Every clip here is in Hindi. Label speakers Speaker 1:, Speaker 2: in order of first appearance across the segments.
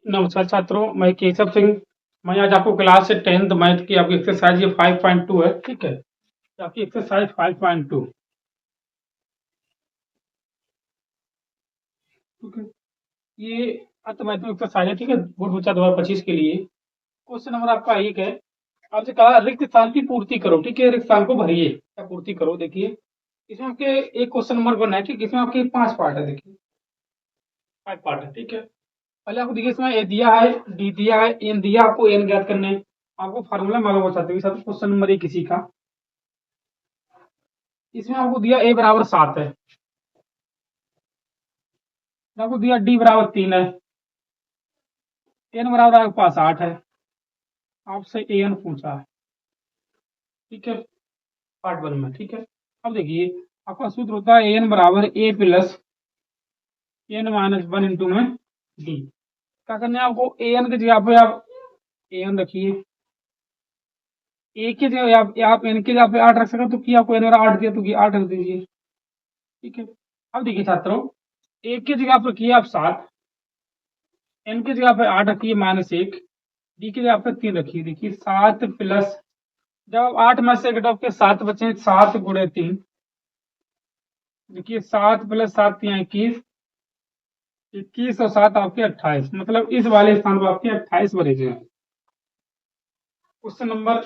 Speaker 1: नमस्कार छात्रों, मैं केशव सिंह। मैं आज आपको क्लास 10th मैथ की आपकी एक्सरसाइज ये 5.2 है, ठीक है। ये आपकी एक्सरसाइज 5.2, ठीक है। ये अर्थमैथिक एक्सरसाइज है, ठीक है, बोर्ड परीक्षा 2025 के लिए। क्वेश्चन नंबर आपका एक है। आपसे कहा रिक्त स्थान की पूर्ति करो, ठीक है। रिक्त स्थान को भरिए या पूर्ति करो। देखिए, इसमें आपके एक क्वेश्चन नंबर 1 है, ठीक है। इसमें आपके 5 पार्ट है, देखिए 5 पार्ट है, ठीक है। पहले आपको देखिए, इसमें ए दिया है, डी दिया है, एन दिया, आपको एन ज्ञात करने हैं। आपको फार्मूला मालूम हो चाहते हैं क्वेश्चन नंबर एक किसी का। इसमें आपको दिया ए बराबर 7 है, आपको दिया डी बराबर 3 है, एन बराबर आपके पास 8 है। आपसे ए एन पूछा है, ठीक है, पार्ट 1 में, ठीक है। अब देखिए, आपका सूत्र होता है एन बराबर ए प्लस एन माइनस 1 इंटू में डी। क्या करना है आपको, ए एन की जगह पे आप ए एन रखिए, ए की जगह आप एन की जगह पे 8 रख सके तो किया, आपको एन बराबर 8 दिया तो 8 रख दीजिए, ठीक है। अब देखिए छात्रों, ए की जगह पे रखिए आप 7, एन की जगह पे 8 रखिए -1, डी की जगह पे 3 रखिए। देखिए 7 प्लस, जब आप 8 में से घटाओ के 7 बचे, 7 गुणे 3, देखिए 7 प्लस 7 यहाँ 21, 21 और 7 आपके 28, मतलब इस वाले स्थान पर आपके 28 भरे हैं। क्वेश्चन नंबर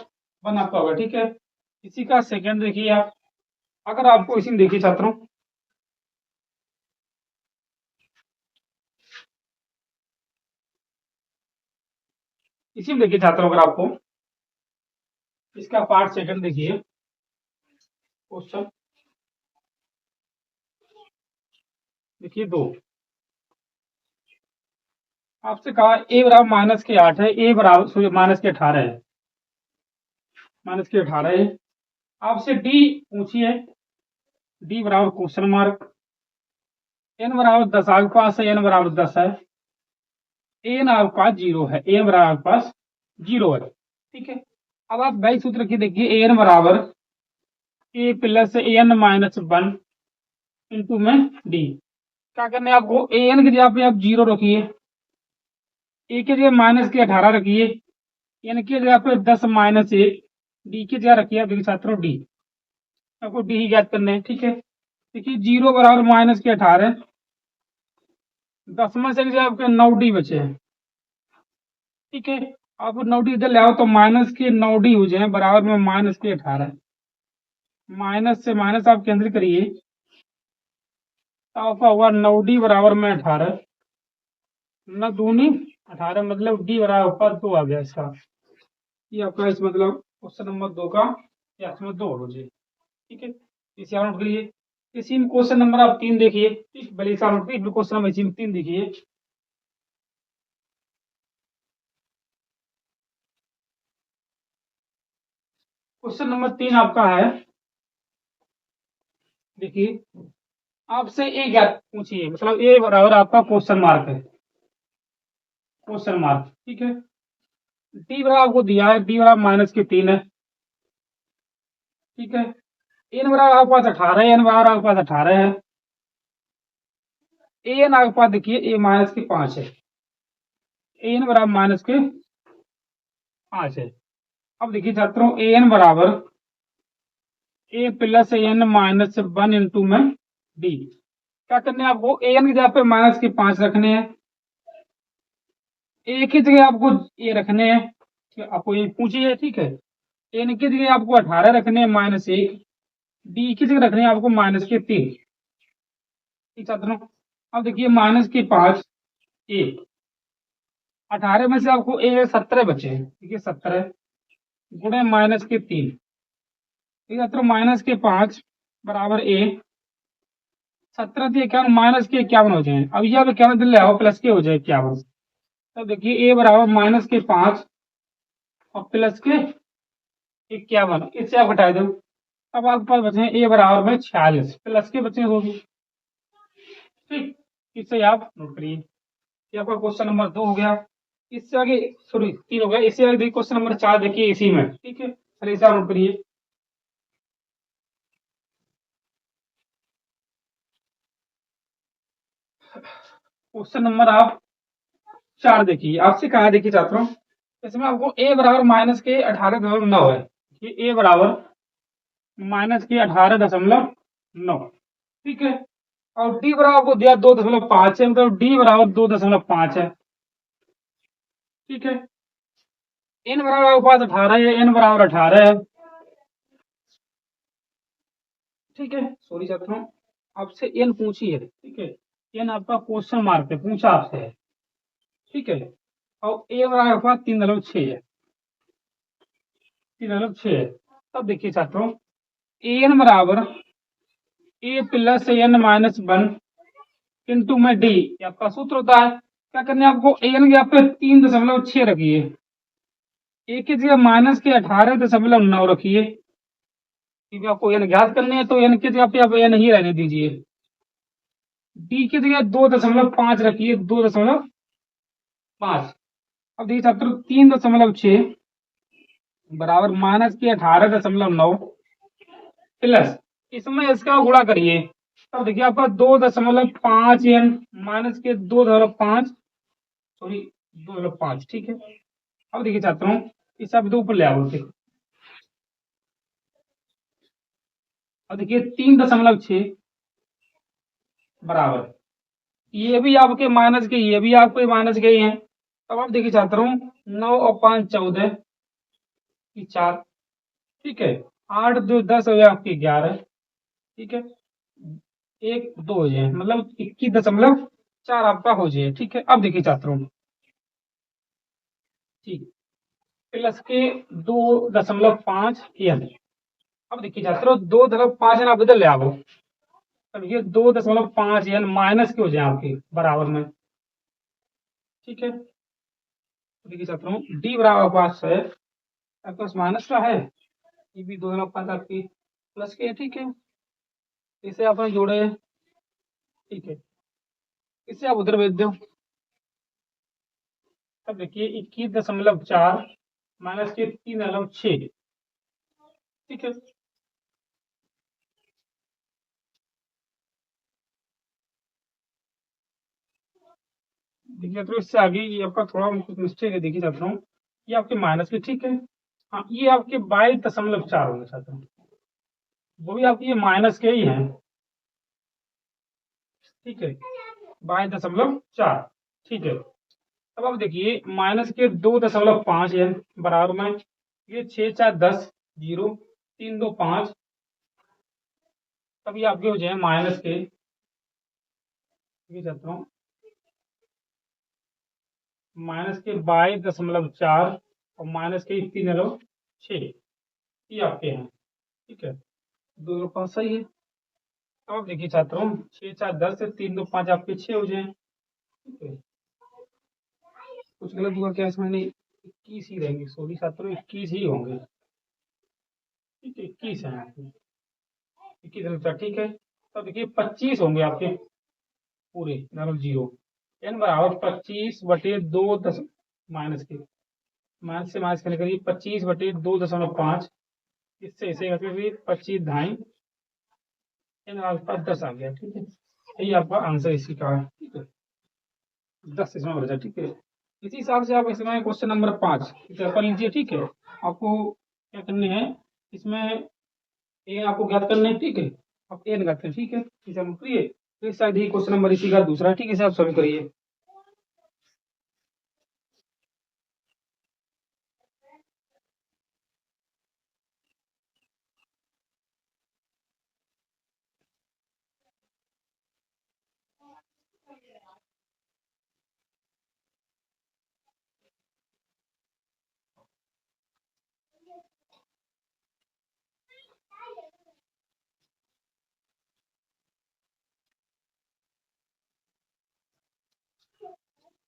Speaker 1: 1 आपका होगा, ठीक है। इसी का सेकंड देखिए आप, अगर आपको इसी में देखिए छात्रों, इसी में देखिए छात्रों, अगर आपको इसका पार्ट सेकंड देखिए क्वेश्चन, देखिए 2, आपसे कहा ए बराबर -8 है, ए बराबर -18 है, -18 है। आपसे डी पूछिए, डी बराबर क्वेश्चन मार्क, एन बराबर 10 आपके पास है, एन बराबर 10 है, एन आपके पास 0 है, एन बराबर आपके पास 0 है, ठीक है। अब आप वही सूत्र की देखिए, एन बराबर ए प्लस एन माइनस 1 इंटू में डी। क्या करना है आपको, ए एन की जगह पे आप 0 रखिए, ए की जगह -18 रखिए, एन की जगह पे 10 -1, डी की जगह रखिए, देखिए छात्रों डी, आपको डी ही ज्ञात करना है, ठीक है। देखिए 0 बराबर -18, 10 में से आपके 9 डी बचे हैं, ठीक है। आप 9 डी इधर ले आओ तो -9 डी हो जाए, बराबर में -18, माइनस से माइनस आप कैंसिल करिए तो आपका होगा 9 डी बराबर में 18, 9 दूनी 18, मतलब डी बराबर पर 2 आ गया इसका। ये आपका इस मतलब क्वेश्चन नंबर 2 का या इसमें 2 हो जाए, ठीक है। इसे आप नोट करिए। इसी में क्वेश्चन नंबर आप 3 देखिए, भले इसे आप नोट करिए, क्वेश्चन नंबर इसी में 3 देखिए। क्वेश्चन नंबर 3 आपका है, देखिए आपसे ए ज्ञात पूछिए, मतलब ए बराबर आपका क्वेश्चन मार्क है, क्वेश्चन मार्क, ठीक है। डी बराबर आपको दिया है, डी बराबर -3 है, ठीक है। एन बराबर आपके पास 18 है, एन बराबर आपके पास 18 है, एन आपके पास देखिए ए -5 है, एन बराबर -5 है। अब देखिए छात्रों, एन बराबर ए प्लस एन माइनस 1 इंटू में डी। क्या करने हैं आपको, एन की जगह पे -5 रखने हैं, ए की जगह आपको ए रखने हैं, आपको ये पूछिए, ठीक है। एन की जगह आपको 18 रखने हैं -1, डी की जगह रखने हैं आपको -3, ठीक छात्रों। अब देखिए -5 ए, 18 में से आपको ए 17 बचे हैं, ठीक है, 17 गुणे -3, ठीक है छात्रों। -5 बराबर ए, 17 थी 51, -51 हो जाए, अब ये अब 51 दिन ले आओ, प्लस के हो जाए 51। तब देखिए ए बराबर -5 और प्लस के 51, इससे आप घटा दो। अब आपके पास बचे ए बराबर में 46, प्लस के बचे होगी, ठीक। इससे आप नोट करिए, ये आपका क्वेश्चन नंबर 2 हो गया। इससे आगे, सॉरी 3 हो गया, इससे आगे देखिए क्वेश्चन नंबर 4 देखिए इसी में, ठीक है। चलिए इसे आप नोट करिए। क्वेश्चन नंबर आप 4 देखिए आपसे कहा है, देखिए छात्रों इसमें आपको a बराबर माइनस के 18.9 है, ये a बराबर माइनस के 18.9, ठीक है। और d बराबर आपको दिया 2.5 है, मतलब d बराबर 2.5 है, ठीक है। n बराबर आपके पास 18 है, n बराबर 18 है, ठीक है। सॉरी छात्रों, आपसे n पूछी है, ठीक है। n आपका क्वेश्चन मार्क पे पूछा आपसे है, ठीक है। और a बराबर आपके पास 3.6 है, 3.6 है। तब देखिए छात्रों an बराबर a plus n minus 1 into में d, आपका सूत्र होता है। क्या करना है आपको, an की आप 3.6 रखिए, a की जगह माइनस के 18.9 रखिए, क्योंकि आपको n ज्ञात करने हैं, तो n की जगह पे आप n ही रहने दीजिए। d की जगह 2.5 रखिए, 2.5। अब देखिए छात्रों 3.6 बराबर माइनस के 18.9 प्लस इसमें इसका गुणा करिए, तब देखिए आपका 2.5 n माइनस के 2.5, सॉरी 2.5, ठीक है। अब देखिए छात्रों इस शब्द ऊपर ले आओ, अब देखिए 3.6 बराबर, ये भी आपके माइनस के, ये भी आपके माइनस के ही हैं। अब आप देखिए छात्रों 9 और 5 14 की 4, ठीक है। 8 2 10 हो गया आपकी 11, ठीक है। 1 2 हो जाए, मतलब 21.4 आपका हो जाए, ठीक है। अब देखिए छात्रों, ठीक, प्लस के 2.5 n। अब देखिए छात्रों 2.5 n आप इधर ले आओ, अब ये 2.5 n माइनस के हो जाए आपके बराबर में, ठीक है। देखिए छात्रों डी बराबर पास है, आपके पास माइनस का है, ये भी 2.5 आपकी प्लस के, ठीक है। इसे आपने जोड़े, ठीक है, इसे आप उधर भेज दो। अब देखिए 21.4 माइनस के 3.6, ठीक है। देखिए तो इससे आगे ये आपका थोड़ा कुछ मिस्टेक है, देखिए छात्रों ये आपके माइनस के, ठीक है। हाँ ये आपके 22.4 होंगे छात्रों, वो भी आपके ये माइनस के ही हैं, ठीक है, 22.4, ठीक है। अब आप देखिए माइनस के 2.5 है बराबर में, ये 6 4 10 0 3 2 5, तभी आपके हो जाए माइनस के, ये छात्रों माइनस के 22.4 और माइनस के 3.6, ये आपके हैं, ठीक है। 2 5 सही है। अब आप देखिए छात्रों 6 4 10 से 3 2 5 आपके 6 हो जाए, ठीक है। कुछ गलत हुआ क्या इसमें, नहीं 21 ही रहेंगे, सॉरी छात्रों 21 ही होंगे, ठीक है 21 है आपके, 21 अनुसार, ठीक है। तो देखिए 25 होंगे आपके पूरे, मतलब 0, n बराबर 25/2 माइनस के, माइनस से माइनस करने के लिए 25/2.5, इससे इसे करके भी 25 ढाई, n आपके पास 10 आ गया, ठीक है। यही आपका आंसर इसी का है, ठीक है। 10 इसमें बचा, ठीक है। इसी हिसाब से आप इसमें क्वेश्चन नंबर 5 कर लीजिए, ठीक है। आपको क्या करने हैं इसमें, ये आपको ज्ञात करने हैं, ठीक है। आप ए लगाते हैं, ठीक है, इसे हम करिए, तो शायद ही क्वेश्चन नंबर इसी का दूसरा है, ठीक है, इसे आप सॉल्व करिए।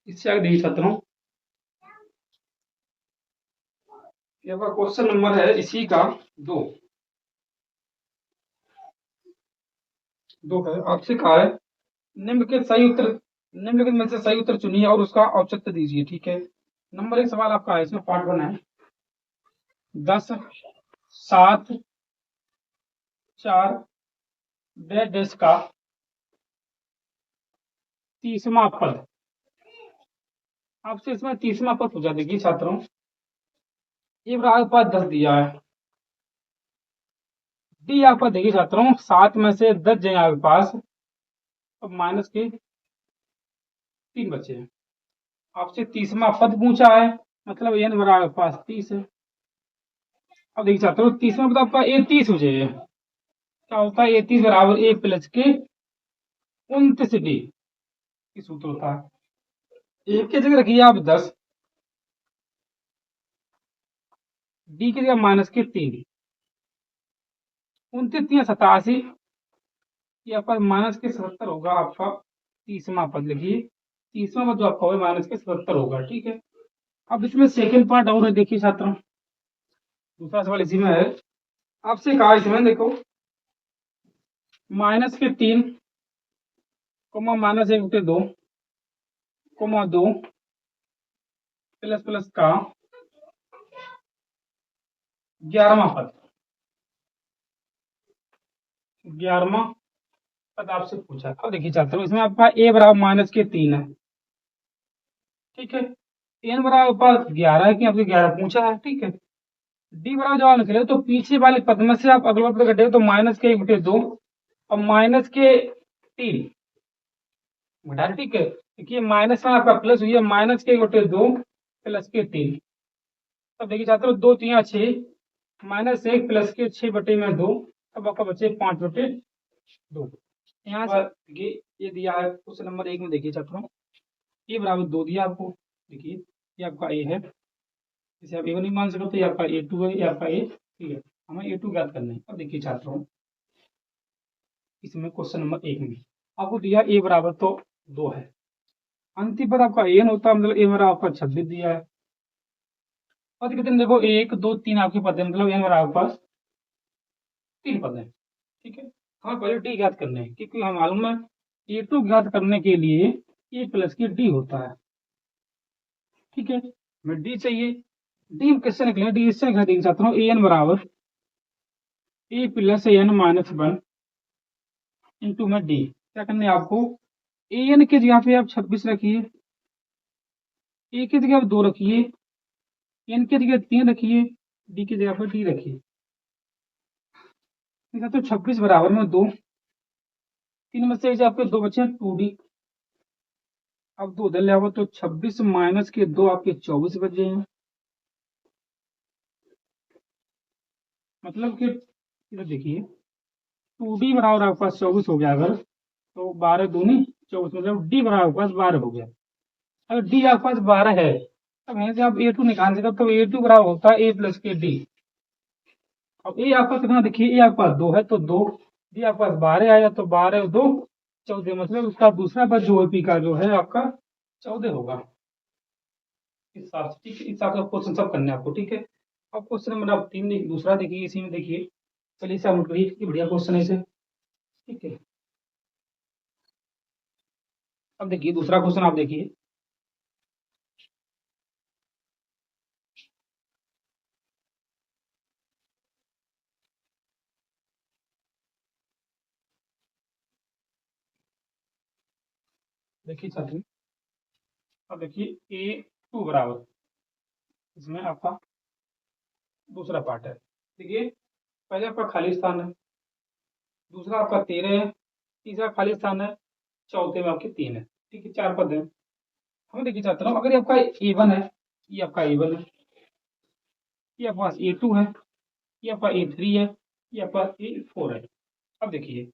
Speaker 1: इससे आगे देखिए छात्रों, ये आपका क्वेश्चन नंबर है इसी का 2, 2 है। आपसे कहा है निम्नलिखित सही उत्तर, निम्नलिखित में से सही उत्तर चुनिए और उसका औचित्य दीजिए, ठीक है। नंबर 1 सवाल आपका है, इसमें पार्ट 1 है, 10 7 4 डैश डैश का 30वां पद, आपसे इसमें 30वां पद पूछा, देखिए छात्रों, ये आपके पास 10 दिया है, डी आपका देखिए छात्रों 7 में से 10 जाए आपके पास, अब माइनस के 3 बचे हैं। आपसे 30वां पद पूछा है, मतलब एन बराबर आपके पास 30 है। अब देखिए छात्रों 30वां पद आपका ए 30 हो जाए, क्या होता है ए 30 बराबर ए प्लस के 29 डी, सूत्र होता है। ए की जगह रखिए आप 10, डी की जगह माइनस के 3, 29 87, ये आपका माइनस के 77 होगा आपका 30वां पद, लिखिए 30वां पद जो आपका होगा माइनस के 77 होगा, ठीक है। अब इसमें सेकंड पार्ट और है, देखिए छात्रों, दूसरा सवाल इसी में है। आपसे कहा इसमें देखो, माइनस के 3 कोमा माइनस 1 बटे 2 कोमा 2 प्लस प्लस का 11वां पद, 11वां पद आपसे पूछा। अब देखिए छात्रों इसमें आपका ए बराबर माइनस के 3 है, ठीक है, एन बराबर पास 11 है कि आपसे 11 पूछा है, ठीक है। डी बराबर जवाब निकले तो पीछे वाले पद में से आप अगले पद घटे तो माइनस के 1 बटे 2 और माइनस के 3 घटा, ठीक है। देखिए माइनस में आपका प्लस हुई है, माइनस के 1 बटे 2 प्लस के 3। अब देखिए छात्रों 2 3 6, माइनस 1 प्लस के 6 बटे में 2, अब आपका बचे 5 बटे 2। यहाँ से देखिए ये दिया है क्वेश्चन नंबर 1 में, देखिए छात्रों ए बराबर 2 दिया आपको, देखिए ये आपका ए है, इसे आप ए नहीं मान सकते, ये आपका A2 है, ये आपका ए, ठीक है, हमें A2 ज्ञात करना है। अब देखिए छात्रों इसमें क्वेश्चन नंबर 1 में आपको दिया ए बराबर तो 2 है, अंतिम पद आपका एन होता है, मतलब ए बराबर आपका 26 दिया है। और कितने देखो 1 2 3 आपके पद है, मतलब एन बराबर आपके पास 3 पद है, ठीक है। हमें पहले डी ज्ञात करने हैं, क्योंकि हम मालूम है A2 ज्ञात करने के लिए ए प्लस की डी होता है, ठीक है। हमें डी चाहिए, डी किससे निकले, डी इससे निकले, देख सकता हूँ एन बराबर ए प्लस एन माइनस 1 इंटू में डी। क्या करना है आपको, एन की जगह पे आप 26 रखिए, ए की जगह आप 2 रखिए, एन की जगह 3 रखिए, डी की जगह पर डी रखिए। देखा तो 26 बराबर में 2, 3 में से आपके 2 बचे 2D, अब 2 उधर ले आओ तो 26 माइनस के 2 आपके 24 बच जाएंगे, मतलब कि इधर देखिए 2D बराबर आपके पास 24 हो गया, अगर तो 12 दूनी 24, मतलब डी बराबर आपके पास 12 हो गया। अगर डी आपके पास 12 है, अब यहां से आप A2 निकाल सकते, तो A2 बराबर होता है ए प्लस के डी। अब ए आपका कितना, देखिए ए आपके पास 2 है तो 2, डी आपके पास 12 आया तो 12 और 2 14, मतलब उसका दूसरा पद जो ओपी का जो है आपका 14 होगा, इस हिसाब से, ठीक है। इस हिसाब से क्वेश्चन सब करने हैं आपको, ठीक है। अब क्वेश्चन नंबर आप 3 दूसरा देखिए, इसी में देखिए, चलिए इसे हम करिए, बढ़िया क्वेश्चन है इसे, ठीक है। अब देखिए दूसरा क्वेश्चन आप देखिए, देखिए छात्र, अब देखिए A2 बराबर, इसमें आपका दूसरा पार्ट है, देखिए पहले आपका खाली स्थान है, दूसरा आपका 13 है, तीसरा खाली स्थान है, चौथे में आपके 3 है, ठीक है, 4 पद है। हमें देखिए छात्रों अगर ये आपका A1 है, ये आपका A1 है, ये आपके पास A2 है, ये आपका A3 है, ये आपका A4 है। अब देखिए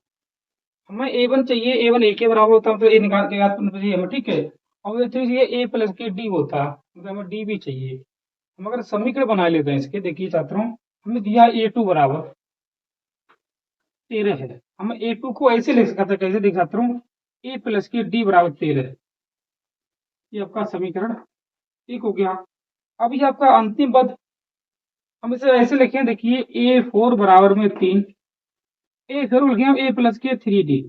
Speaker 1: हमें A1 चाहिए, A1 A के बराबर होता है, तो ए निकाल के याद करना चाहिए हमें, ठीक है। और A3 चाहिए, A प्लस के डी होता है, मतलब हमें डी भी चाहिए। हम अगर समीकरण बना लेते हैं इसके, देखिए छात्रों हमें दिया A2 बराबर 13 है, हम A2 को ऐसे लिख सकते हैं, कैसे देख छात्रों, ए प्लस के डी बराबर 13, ये आपका समीकरण 1 हो गया। अब ये आपका अंतिम पद हम इसे ऐसे लिखें, देखिए A4 बराबर में 3, ए फिर लिखे ए प्लस के 3D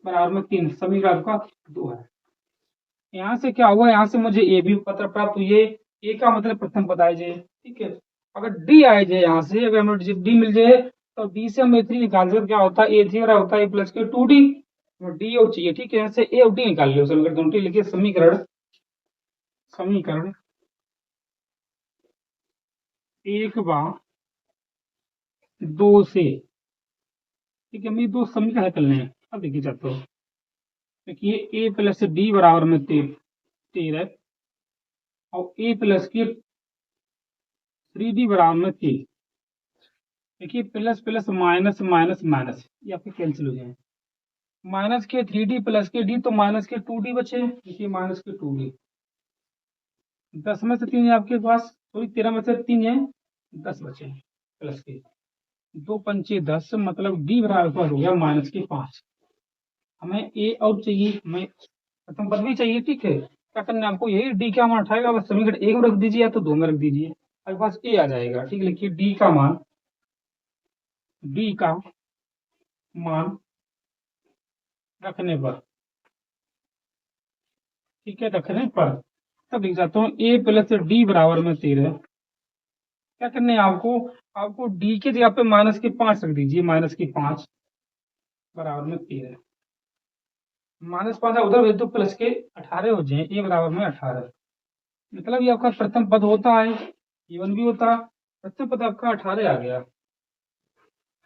Speaker 1: बराबर में 3, समीकरण आपका 2 है। यहाँ से क्या हुआ, यहाँ से मुझे ए भी पता प्राप्त हुई है, ए का मतलब प्रथम पद आ जाए, ठीक है। अगर डी आ जाए, यहाँ से अगर हमें डी मिल जाए तो डी से हम A3 निकाल सकते, क्या होता है A3 होता है प्लस के 2D, डी और चाहिए, ठीक है। यहाँ से ए और डी निकाल लियो, समीकरण दोनों लिखिए, समीकरण समीकरण 1/2 से, ठीक है, हमें 2 समीकरण हल करने हैं। अब देखिए छात्रों, देखिए a प्लस डी बराबर में 13 और a प्लस के 3d बराबर में 3। देखिए plus plus minus minus minus ये आपके कैंसिल हो जाए। माइनस के 3d प्लस के d तो माइनस के 2d बचे। देखिए माइनस के 2d, 10 में से 3 है आपके पास, सॉरी 13 में से 3 है, 10 बचे प्लस के 2 पंचे 10, मतलब d बराबर हो गया माइनस के 5। हमें a आउट चाहिए, हमें प्रथम पद भी चाहिए, ठीक है। क्या करना है आपको, यही d का मान उठाएगा, बस समीकरण 1 में रख दीजिए या तो 2 में रख दीजिए, आपके पास a आ जाएगा। ठीक है, लिखिए d का मान रखने पर, ठीक है, रखने पर तब लिख जाता हूँ a प्लस डी बराबर में 13। क्या करना है आपको, आपको d की जगह पे माइनस के 5 रख दीजिए, माइनस के 5 बराबर में 13। -5 उधर भेज दो, प्लस के 18 हो जाए, a बराबर में 18। मतलब ये आपका प्रथम पद होता है, a1 भी होता, प्रथम पद आपका 18 आ गया।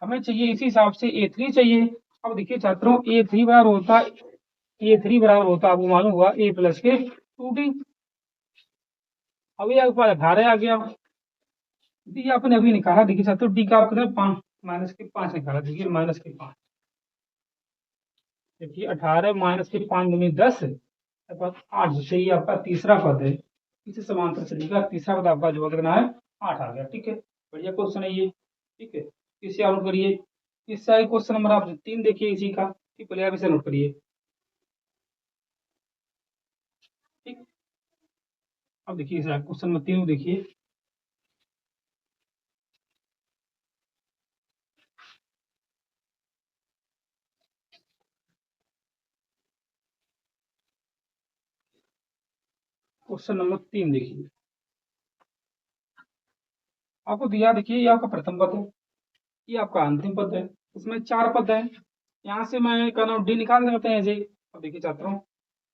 Speaker 1: हमें चाहिए इसी हिसाब से a3 चाहिए। अब देखिए छात्रों, a3 बराबर होता, आपको मालूम हुआ a प्लस के 2d। अभी आपके पास 18 आ गया, डी आपने अभी निकाला। देखिए छात्रों, डी का आपने 5 माइनस के 5 निकाला। देखिए माइनस के 5, देखिए 18 माइनस के 5 दूनी 10, 8 चाहिए आपका तीसरा पद है। इसे समांतर चलेगा, तीसरा पद आपका जो करना है 8 आ गया। ठीक है, बढ़िया क्वेश्चन है ये। ठीक है, इसे नोट करिए। इससे क्वेश्चन नंबर आप 3 देखिए इसी का, ठीक, पहले आप इसे नोट करिए। ठीक, अब देखिए क्वेश्चन नंबर 3 देखिए, क्वेश्चन नंबर 3 देखिए, आपको दिया, देखिए ये आपका प्रथम पद है, ये आपका अंतिम पद है, इसमें 4 पद है। यहाँ से मैं कहना डी निकाल सकते हैं जी। अब देखिए छात्रों,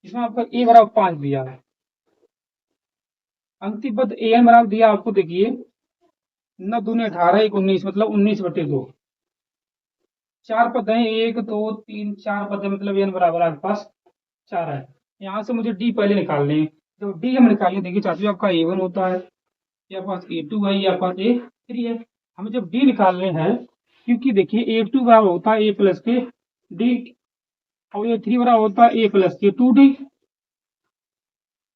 Speaker 1: इसमें आपका ए बराबर 5 दिया है, अंतिम पद ए एन बराबर दिया आपको, देखिए 9 दूनी 18 1 19, मतलब 19/2। 4 पद है, 1 2 3 4 पद है, मतलब एन बराबर आपके पास 4 है। यहाँ से मुझे डी पहले निकालने हैं। जब डी हम निकालें, देखिए छात्रों आपका a1 होता है, ये आपके पास a2 है, ये आपके पास a3 है। हमें जब डी निकालने हैं, क्योंकि देखिए a2 बराबर होता है a प्लस के डी और a3 बराबर होता है a प्लस के 2d,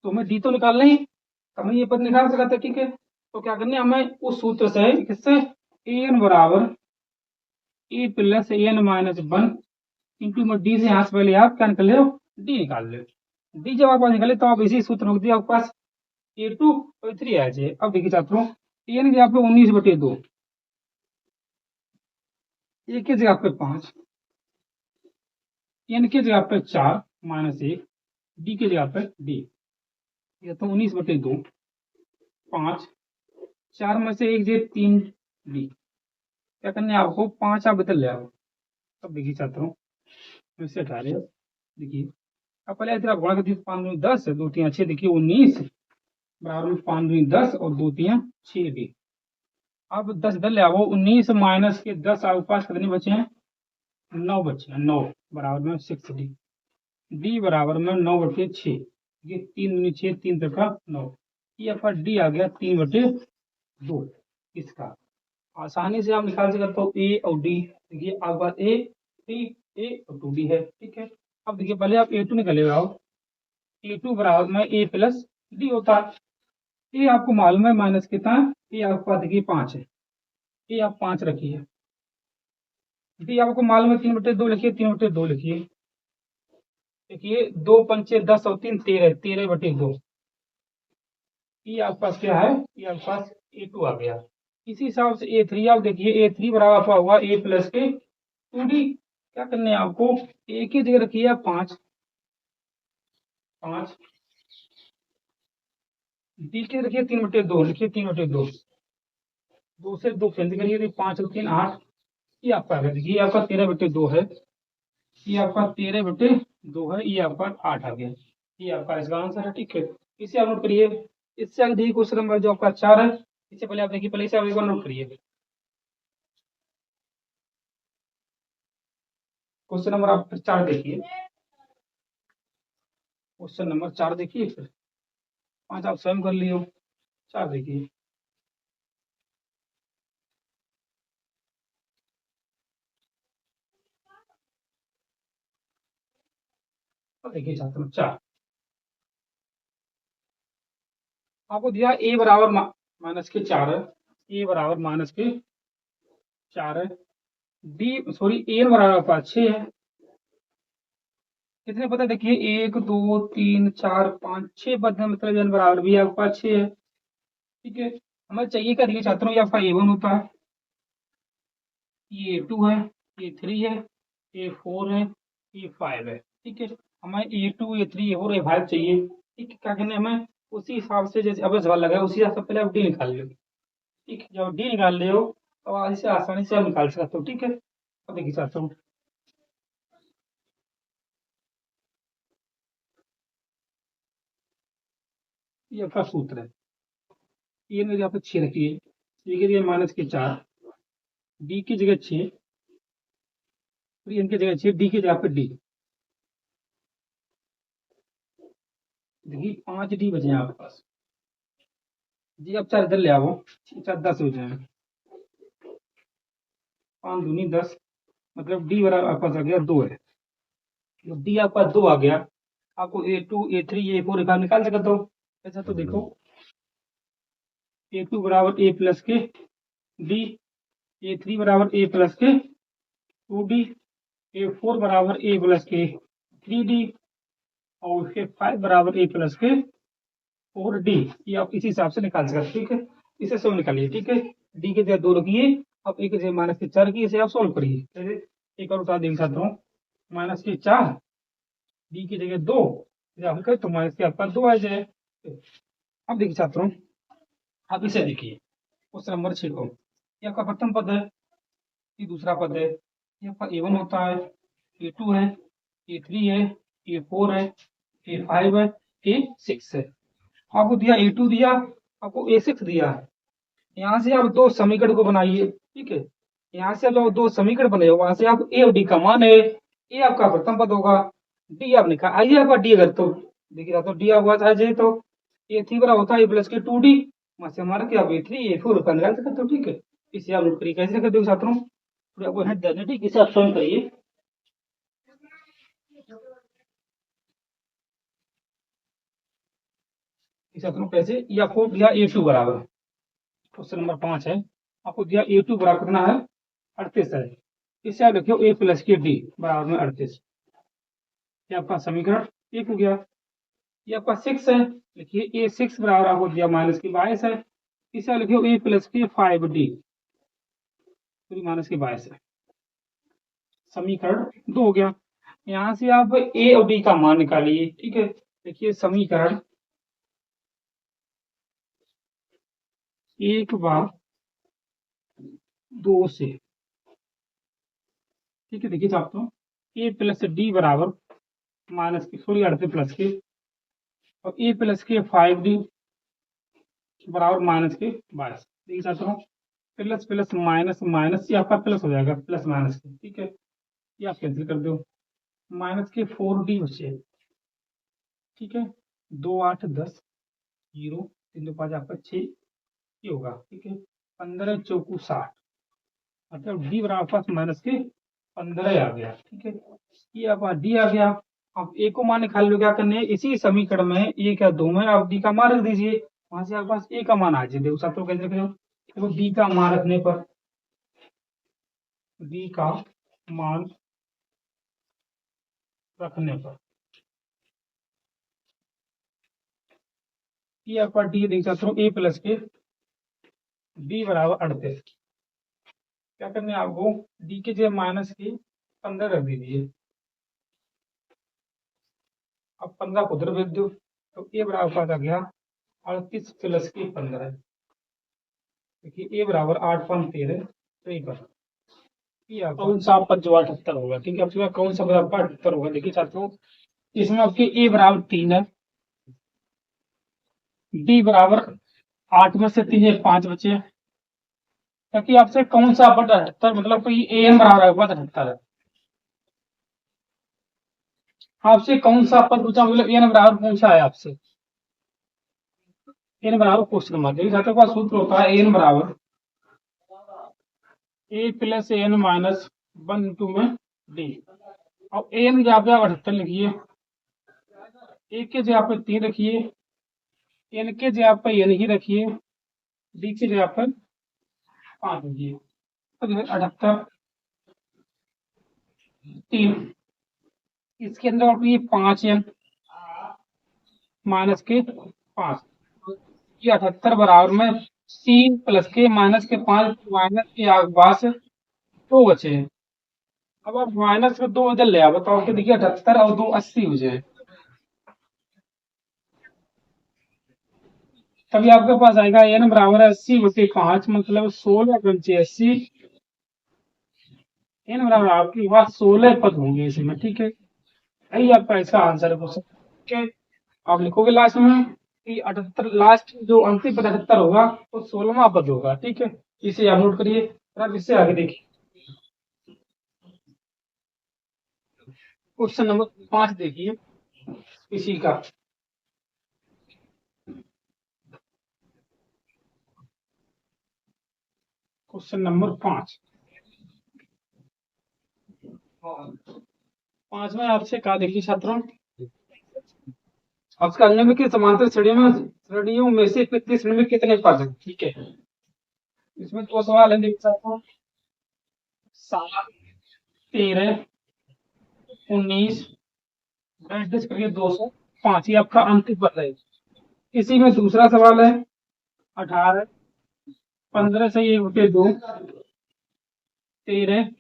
Speaker 1: तो हमें डी तो निकालना ही, तो हमें ये पद निकाल सका था। ठीक है, तो क्या करना है हमें, उस सूत्र से, किससे, an बराबर a plus an minus 1 into में डी से, यहाँ से पहले आप क्या निकाल लो, डी निकाल लो। डी जब आप निकाले तो आप इसी सूत्र रख दिया, आपके पास a2 और a3 आ जाए। अब देखिए छात्रों, an की जगह पे 19/2, a की जगह पे 5, n की जगह पे 4 माइनस 1, डी की जगह पे डी, ये तो 19/2, 5 4 में से 1 जे 3 डी। क्या करना है आपको, 5 आप बदल ले आओ। अब देखिए छात्रों, इससे 18, देखिए अब पहले इधर गुणा कर दीजिए, 5 दूनी 10, 2 3 6, देखिए 19 बराबर में 5 दूनी 10 और 2 3 6 डी। अब 10 इधर ले आओ, 19 माइनस के 10 आपके पास कितने बचे हैं, 9 बचे हैं, 9 बराबर में 6 डी। डी बराबर में 9/6, ये 3 दूनी 6, 3 तक 9, ये आपका डी आ गया 3/2। इसका आसानी से आप निकाल सकते हो ए और डी। देखिए आपके पास ए और 2d है। ठीक है, अब देखिए पहले आप a2 निकले आओ, a2 बराबर में a प्लस डी होता है। ए आपको मालूम है माइनस कितना, ए आपके पास देखिए 5 है, ए आप 5 रखिए। डी आपको मालूम है 3/2 लिखिए, 3/2 लिखिए। देखिए 2 पंचे 10 और 3 13, 13/2। ये आपके पास क्या है, ये आपके पास a2 आ गया। इसी हिसाब से a3 आप देखिए, a3 बराबर आपका हुआ a प्लस के 2d। क्या करने हैं आपको, a की जगह रखिए आप 5, डी की रखिए 3/2, लिखिए 3/2, 2 से 2 कैंसिल करिए, 5 और 3 8, ये आपका है, देखिए आपका 13/2 है, ये आपका 13/2 है, ये आपका 8 आ गया, ये आपका इसका आंसर है। ठीक है, इसे आप नोट करिए। इससे आगे देखिए क्वेश्चन नंबर जो आपका 4 है, इससे पहले आप देखिए, पहले इसे आप एक बार नोट करिए। क्वेश्चन नंबर आप 4 देखिए, क्वेश्चन नंबर 4 देखिए, फिर 5 आप स्वयं कर लियो, 4 देखिए। अब देखिए छात्रों 4 आपको दिया ए बराबर माइनस के 4 है, ए बराबर माइनस के 4 है, डी सॉरी एन बराबर 5 है। कितने पता देखिए 1 2 3 4 5 6 पद है, मतलब एन बराबर भी आपके पास 6 है। ठीक है, हमें चाहिए क्या देखिए छात्रों, ये आपका ए1 होता है, ये ए2 है, ये 3 है, ये 4 है, ये 5 है। ठीक है, हमें ए2 ए3 ए4 ए5 चाहिए। ठीक है, क्या करना है हमें, उसी हिसाब से जैसे अब सवाल लगा है उसी हिसाब से पहले आप डी निकाल लो। ठीक है, जब डी निकाल ले हो तो आप इसे आसानी से आप निकाल सकते हो। ठीक है, अब देखिए छात्रों, ये आपका सूत्र है, ये मेरे यहाँ पे 6 रखिए, ये के लिए माइनस के 4, डी की जगह 6, फिर एन की जगह 6, डी की जगह पे डी। देखिए 5 डी बचे हैं आपके पास जी। अब 4 इधर ले आओ, 4 10 हो जाए, 5 दूनी 10, मतलब डी बराबर आपके पास आ गया 2 है। तो डी आपका 2 आ गया, आपको ए2 ए3 ए4 निकाल सकते हो। ऐसा तो देखो, ए2 बराबर ए प्लस के डी, ए3 बराबर ए प्लस के 2 डी, ए4 बराबर ए प्लस के 3 डी, और फिर 5 बराबर ए प्लस के 4 डी। ये आप इसी हिसाब से निकाल सकते हैं। ठीक है, इसे सब निकालिए। ठीक है, डी के जगह 2 रखिए, अब एक जगह माइनस के 4 की, इसे आप सोल्व करिए। जैसे एक और उतार देख सकता हूँ, माइनस के 4, डी की जगह 2, तो माइनस के आपका 2 आ जाए। अब देखिए छात्रों, आप इसे देखिए, क्वेश्चन नंबर 6 को, ये आपका प्रथम पद है, ये दूसरा पद है, ये आपका ए1 होता है, ए2 है, ए3 है, ए4 है, ए5 है, ए6 है। आपको दिया ए2 दिया, आपको ए6 दिया है। यहाँ से आप दो समीकरण को बनाइए। ठीक है, यहाँ से आप जो दो समीकरण बने हो, वहां से आप ए और डी का मान है, ए आपका प्रथम पद होगा, डी आप निकाल आइए आपका डी, अगर तो देखिए तो डी आपका आ जाए तो ए3 बराबर होता है ए प्लस के 2 डी, वहां से हमारा क्या ए3 ए4 का निकाल सकते हो। ठीक है, इसे आप नोट करिए, कैसे करते हो छात्रों, थोड़ा आपको हेड देना। ठीक, इसे आप स्वयं करिए। छात्रों कैसे, ये आपको दिया ए2 बराबर, क्वेश्चन नंबर 5 है, आपको दिया ए2 बराबर कितना है 38 है, इसे आप लिखियो ए प्लस के डी बराबर में 38। ये आपका समीकरण 1 हो गया। ये आपका 6 है, लिखिए ए6 बराबर आपको दिया माइनस की 22 है, इसे आप लिखियो ए प्लस के 5 डी पूरी माइनस की 22 है। समीकरण 2 हो गया। यहाँ से आप ए और डी का मान निकालिए। ठीक है, देखिए समीकरण 1 बार 2 से, ठीक है, देखिए छात्रों, ए प्लस डी बराबर माइनस की सॉरी 38 प्लस के, और ए प्लस के 5 डी बराबर माइनस के 22। देखिए छात्रों, प्लस प्लस माइनस माइनस, ये आपका प्लस हो जाएगा प्लस माइनस के। ठीक है, ये आप कैंसिल कर दो, माइनस के 4 डी बचे। ठीक है, 2 8 10 0 3 2 5 आपका 6, ये होगा। ठीक है, 15 चौकू 60, मतलब डी बराबर पास माइनस के 15 आ गया। ठीक है, ये आपका डी आ गया। अब ए को मान निकाल लो, क्या करने है, इसी समीकरण में ए क्या 2 में आप डी का मान रख दीजिए, वहां से आपके पास ए का मान आ जाए। देखो छात्रों कैसे रख रहे हो, देखो डी का मान रखने पर, डी का मान रखने पर ये आपका डी देख छात्रों ए प्लस के डी बराबर 38। क्या करने आपको, डी के जगह माइनस के 15 रख दीजिए, अब 15 को उधर भेज दो, तो ए बराबर पास आ गया 38 प्लस के 15। देखिए ए बराबर 8 5 13, तो ये कौन सा आपका जो 78 होगा। ठीक है, आपका कौन सा आपका 78 होगा। देखिए छात्रों, इसमें आपके ए बराबर 3 है, डी बराबर 8 में से 3 1 5 बचे, ताकि आपसे कौन सा पद 78 मतलब कि ए एन बराबर है पद 78 है। आपसे कौन सा पद पूछा, मतलब एन बराबर पूछा है आपसे, एन बराबर क्वेश्चन मार्क। देखिए छात्रों का सूत्र होता है एन बराबर ए प्लस एन माइनस 1 इंटू में डी। अब एन की जगह पे आप 78 लिखिए, ए के जगह पे 3 रखिए, एन के जगह पे एन ही रखिए, डी की जगह पर 5 रखिए। तो 78 3, इसके अंदर आप ये 5 एन माइनस के 5, ये 78 बराबर में 3 प्लस के माइनस के 5 माइनस के आसपास 2 बचे हैं। अब आप माइनस में 2 इधर ले आओ, बताओ कि देखिए 78 और 2 80 हो जाए, तभी आपके पास आएगा एन बराबर 80/5 मतलब 16 पंचे 80, एन बराबर आपके पास 16 पद होंगे इसमें। ठीक है, यही आपका इसका आंसर है क्वेश्चन। ठीक है, आप लिखोगे लास्ट में कि 78, लास्ट जो अंतिम पद 78 होगा तो 16वां पद होगा। ठीक है, इसे आप नोट करिए और आप इससे आगे देखिए। क्वेश्चन नंबर 5 देखिए इसी का। क्वेश्चन नंबर 5 में आपसे कहा, देखिए छात्रों, आपका निम्नलिखित समांतर श्रेणियों में से प्रत्येक श्रेणी में कितने पद हैं। ठीक है, इसमें 2 सवाल है, देखिए छात्रों, 7 13 19 करके 205, ये आपका अंतिम पद है। इसी में दूसरा सवाल है 18 15 से ये उठे 2 13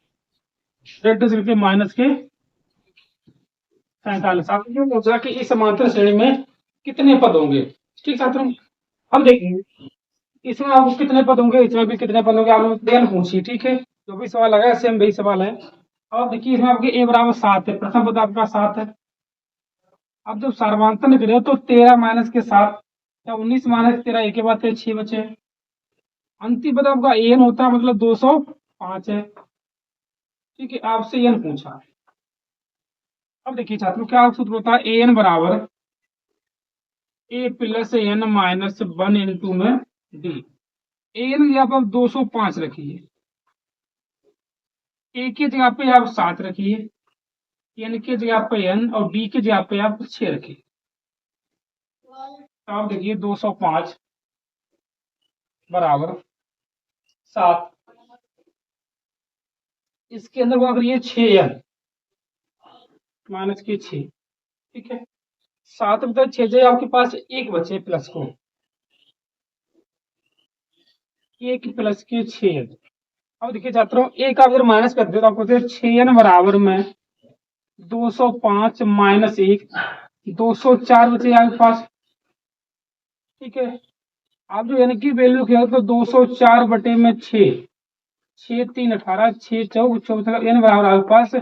Speaker 1: करके माइनस के 47। आपने क्यों पूछा कि इस समांतर श्रेणी में कितने पद होंगे। ठीक छात्रों, अब देखिए इसमें आपको कितने पद होंगे, इसमें भी कितने पद होंगे, आप देन पूछिए। ठीक है, जो भी सवाल लगा सेम वही सवाल है। अब देखिए इसमें आपके ए बराबर 7 है, प्रथम पद आपका 7 है। अब जब सर्वांतरण करें तो 13 माइनस के 7 या 19 माइनस 13, एक के बाद 6 बचे। अंतिम पद आपका एन होता है मतलब 205 है। ठीक है, आपसे एन पूछा। अब देखिए छात्रों क्या सूत्र होता है, एन बराबर ए प्लस एन माइनस 1 इंटू में डी। एन की जगह पर 205 रखिए, ए की जगह पे आप 7 रखिए, एन की जगह पे एन और डी की जगह पे आप 6 रखिए। तो आप देखिए 205 बराबर 7, इसके अंदर वो करिए 6 एन माइनस के 6। ठीक है, 7 बता 6 जाए, आपके पास एक बचे प्लस को, एक प्लस के 6। अब देखिए छात्रों, एक आप अगर माइनस कर दे तो आपको 6 एन बराबर में 205 माइनस 1 204 बचे आपके पास। ठीक है, आप जो एन की वैल्यू किया तो 204 बटे में 6, 6 3 18 6 24 24, एन बराबर आपके पास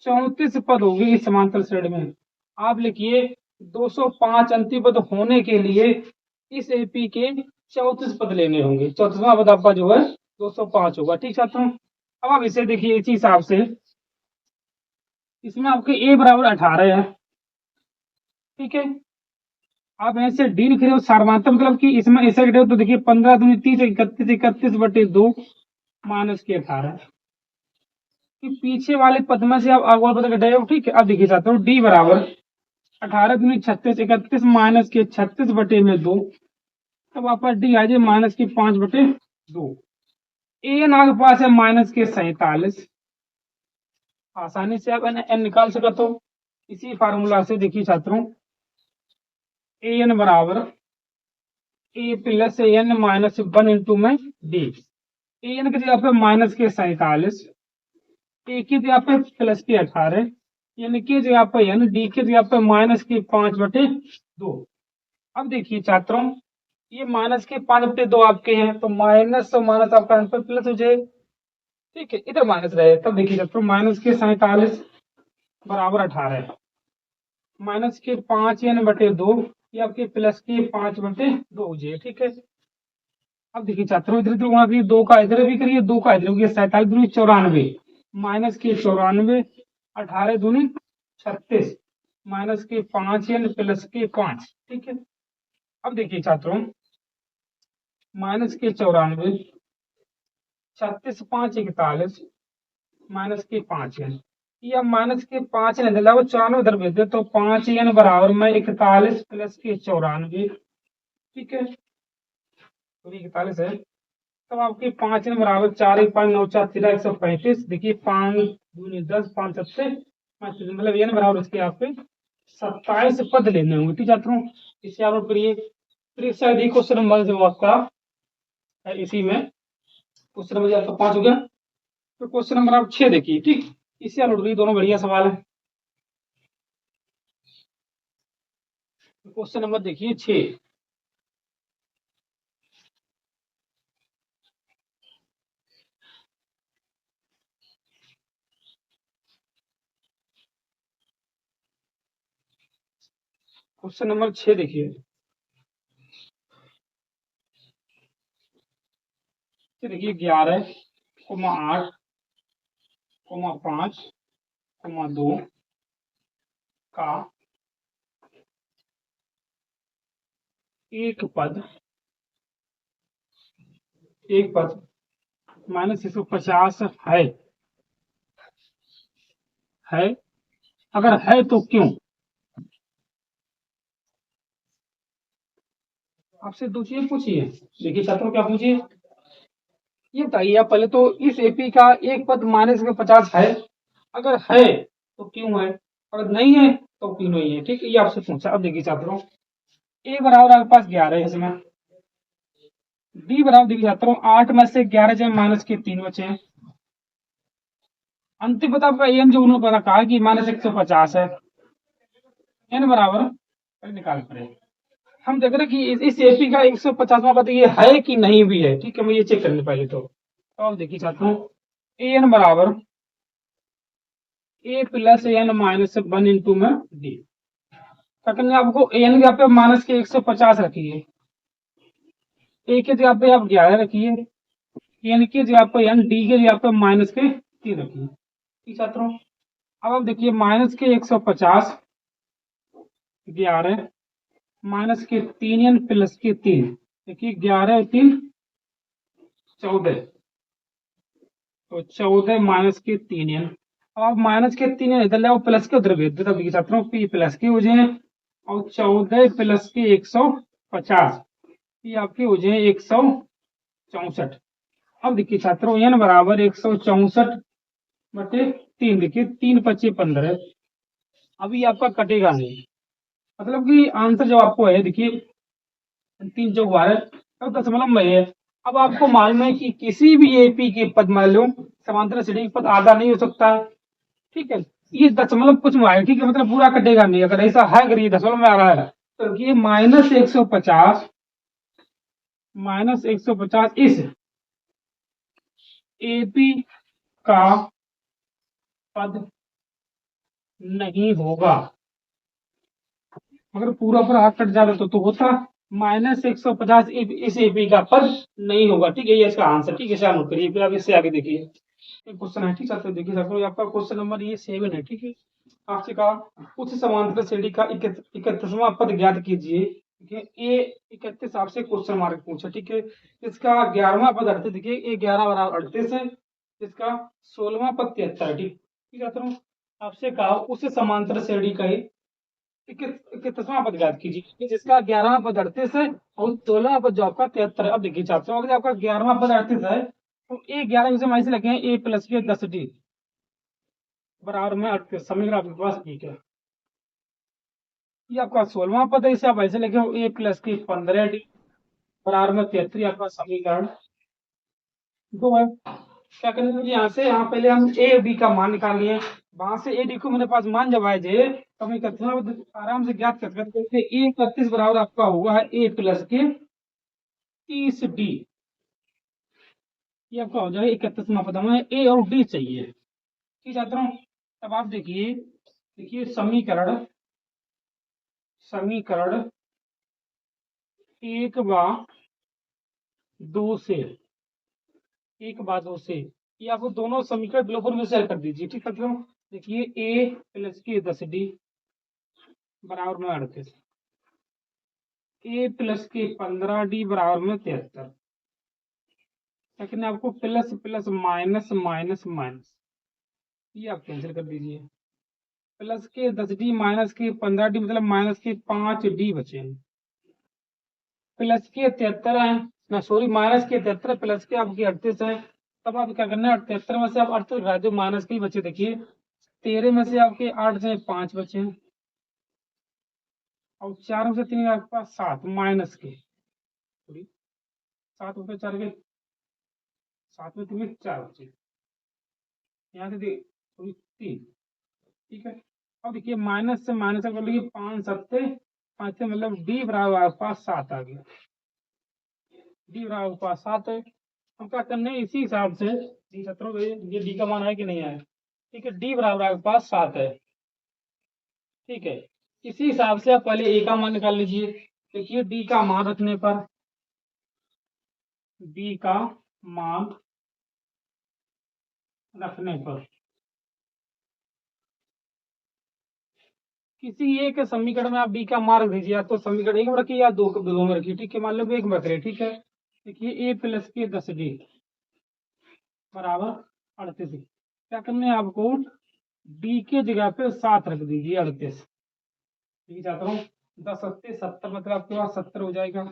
Speaker 1: 34 पद होंगे इस समांतर श्रेणी में। आप लिखिए 205 अंतिम पद होने के लिए इस एपी के 34 पद लेने होंगे, 34वां पद आपका जो है 205 होगा। ठीक छात्रों, अब आप इसे देखिए इसी हिसाब से, इसमें आपके ए बराबर 18 है। ठीक है, आप ऐसे डी लिख रहे हो सर्वांतर मतलब कि इसमें ऐसे लिख रहे हो तो देखिए 15 दूनी 30 31 31 बटे 2 माइनस के 18 कि पीछे वाले पद में से आप अगला पद घटाए हो। ठीक है, अब देखिए चाहता हूँ डी बराबर 18 दूनी 36 31 माइनस के 36 बटे में 2, तब आपका डी आ जाए माइनस के 5 बटे 2। एन आपके पास है माइनस के 47, आसानी से आप एन निकाल सकते हो इसी फार्मूला से। देखिए छात्रों, एन बराबर ए प्लस एन माइनस 1 इंटू में डी। एन की जगह पे माइनस के 47, ए की जगह पे प्लस के 18, एन की जगह पे एन, डी की जगह पे माइनस के 5 बटे 2। अब देखिए छात्रों, ये माइनस के 5 बटे 2 आपके हैं तो माइनस तो माइनस आपका आंसर प्लस हो जाए। ठीक है, इधर माइनस रहे, तब देखिए छात्रों माइनस के 47 बराबर 18, माइनस के 5 एन बटे 2 ये आपके प्लस के 5/2 हो जाएगा। ठीक है, अब देखिए छात्रों, इधर इधर गुणा करिए, 2 का इधर भी करिए, 2 का इधर भी, 47 दूनी 94, माइनस के 94, 18 दूनी 36, माइनस के 5 प्लस के 5। ठीक है, अब देखिए छात्रों, माइनस के 94, 36 5 41, माइनस के 5 ये अब माइनस के 5 ने दिला वो 94 उधर भेज दे, तो 5 बराबर में 41 प्लस के 94। ठीक है, तो 41 है, तब आपके 5 ने बराबर 4 1 5 9 4 13 135। देखिए 5 दूनी 10, 5 7 मतलब ये बराबर उसके आपके 27 पद लेने होंगे। ठीक है छात्रों, इससे आप करिए। फिर इस साइड क्वेश्चन नंबर जो आपका है, इसी में क्वेश्चन नंबर आपका 5 हो गया। तो क्वेश्चन नंबर आप 6 देखिए। ठीक, इससे आप रही, दोनों बढ़िया सवाल है। क्वेश्चन नंबर देखिए 6। क्वेश्चन नंबर 6 देखिए, देखिए 11, 8, 5, 2 का एक पद -150 है, अगर है तो क्यों? आपसे दो चीजें पूछिए। देखिए छात्रों, क्या पूछिए, ये बताइए आप पहले तो, इस एपी का एक पद -150 है, अगर है तो क्यों है, अगर नहीं है तो क्यों नहीं है। ठीक है, ये आपसे पूछा। अब देखिए छात्रों, ए बराबर आपके पास 11 है इसमें, डी बराबर देखिए छात्रों 8 में से 11 जाए माइनस के 3 बचे हैं, अंतिम पद आपका एन जो उन्होंने पता कहा कि -150 है, एन बराबर निकाल पड़ेगा। हम देख रहे हैं कि इस एपी का 150वां पद ये है कि नहीं भी है। ठीक है, मैं ये चेक करने पहले तो अब देखिए छात्रों, ए एन बराबर ए प्लस एन -1 इंटू में डी। क्या करना है आपको, एन की जगह पे माइनस के 150 रखिए, ए की जगह पे आप 11 रखिए, एन की जगह पे एन, डी की जगह पे माइनस के 3 रखिए। ठीक छात्रों, अब आप देखिए माइनस के 150, 11 माइनस के 3 एन प्लस के 3, देखिए 11 3 14, तो 14 माइनस के 3 एन। अब आप माइनस के 3 एन इधर ले आओ, प्लस के उधर भेज दो, तब देखिए छात्रों पी प्लस के हो जाए, और 14 प्लस के 150, ये आपके हो जाए 164। अब देखिए छात्रों, एन बराबर 164/3, देखिए 3 25 15, अभी आपका कटेगा नहीं, मतलब कि आंसर जो आपको है, देखिए 3 चौक 12, अब दशमलव में है। अब आपको मालूम है कि किसी भी एपी के पद मान लो समांतर श्रेणी के पद आधा नहीं हो सकता है। ठीक है, ये दशमलव कुछ में आएगा, ठीक है, मतलब पूरा कटेगा नहीं, अगर ऐसा है, अगर ये दशमलव में आ रहा है तो ये -150 इस एपी का पद नहीं होगा। अगर पूरा पूरा हाथ कट जाता तो होता, -150 इस एपी का पद नहीं होगा। ठीक है, ये इसका आंसर। ठीक है, इसे नोट करिए, फिर आप इससे आगे देखिए एक क्वेश्चन है। ठीक है, देखिए सर, आपका क्वेश्चन नंबर ये 7 है। ठीक है, आपसे कहा उच्च समांतर श्रेणी का 31वां पद ज्ञात कीजिए। ठीक है, ये 31 आपसे क्वेश्चन मार्क पूछा। ठीक है, इसका 11वां पद 38, देखिए ये 11 बराबर 38 है, इसका 16वां पद 73 है। ठीक है, तो आपसे कहा उस समांतर श्रेणी का 31वां पद ज्ञात कीजिए, जिसका 11वां पद 38 है और 16वां पद जो आपका 73 है। अब देखिए छात्रों, अगर आपका 11वां पद 38 है तो ए 11 से माइनस लगे हैं, ए प्लस के 10 डी बराबर में 38, समीकरण आपके पास। ठीक है, ये आपका 16वां पद है, इसे आप ऐसे लिखे हो, ए प्लस की 15 डी बराबर में 73, आपका समीकरण 2 है। क्या करना है, यहाँ से, यहाँ पहले हम ए बी का मान निकाल लिए, वहां से ए डी को मेरे पास मान जब आए जे, तो हम 31वां पद आराम से ज्ञात कर सकते हैं। ए 31 बराबर आपका होगा ए प्लस के 30 डी, ये आपका हो जाएगा 31वां पद। हमें ए और डी चाहिए। ठीक है छात्रों, अब आप देखिए, समीकरण एक बा दो से, एक बा दो से, ये आपको दोनों समीकरण बिल्कुल में शेयर कर दीजिए। ठीक है साथियों, देखिए a प्लस के 10d बराबर में 38, a प्लस के 15d बराबर में 73। लेकिन आपको plus plus minus minus minus ये आप कैंसिल कर दीजिए। प्लस के 10d माइनस के 15d मतलब माइनस के 5d बचे हैं। प्लस के 73 है ना, सॉरी माइनस के 73 प्लस के आपके 38 है। तब आप क्या करना है, 73 में से आप 38 घटा दो, माइनस के ही बचे। देखिए 13 में से आपके 8 से 5 बचे हैं, और 4 में से 3 आपके पास 7 माइनस के, सॉरी 7 में से 4 के 7 में 3 4 बचे, यहाँ से सॉरी 3। ठीक है, अब देखिए माइनस से माइनस कर लीजिए, 5 सत्ते 5 से मतलब डी बराबर आपके पास 7 आ गया। डी बराबर आपके पास 7 है। हम क्या करने हैं, इसी हिसाब से डी छत्रों ये डी का मान है कि नहीं है। ठीक है, डी बराबर आपके पास 7 है। ठीक है, इसी हिसाब से आप पहले ए का मान निकाल लीजिए। देखिए डी का मान रखने पर, डी का मान रखने पर किसी एक समीकरण में आप डी का मान रख दीजिए, या तो समीकरण एक में रखिए या दो में रखिए। ठीक है, मान लो एक में रख रहे। ठीक है, देखिए ए प्लस के 10d बराबर 38। क्या करना है आपको, डी के जगह पे 7 रख दीजिए, 38। ठीक चाहता हूँ 10 80 70 मतलब आपके पास 70 हो जाएगा।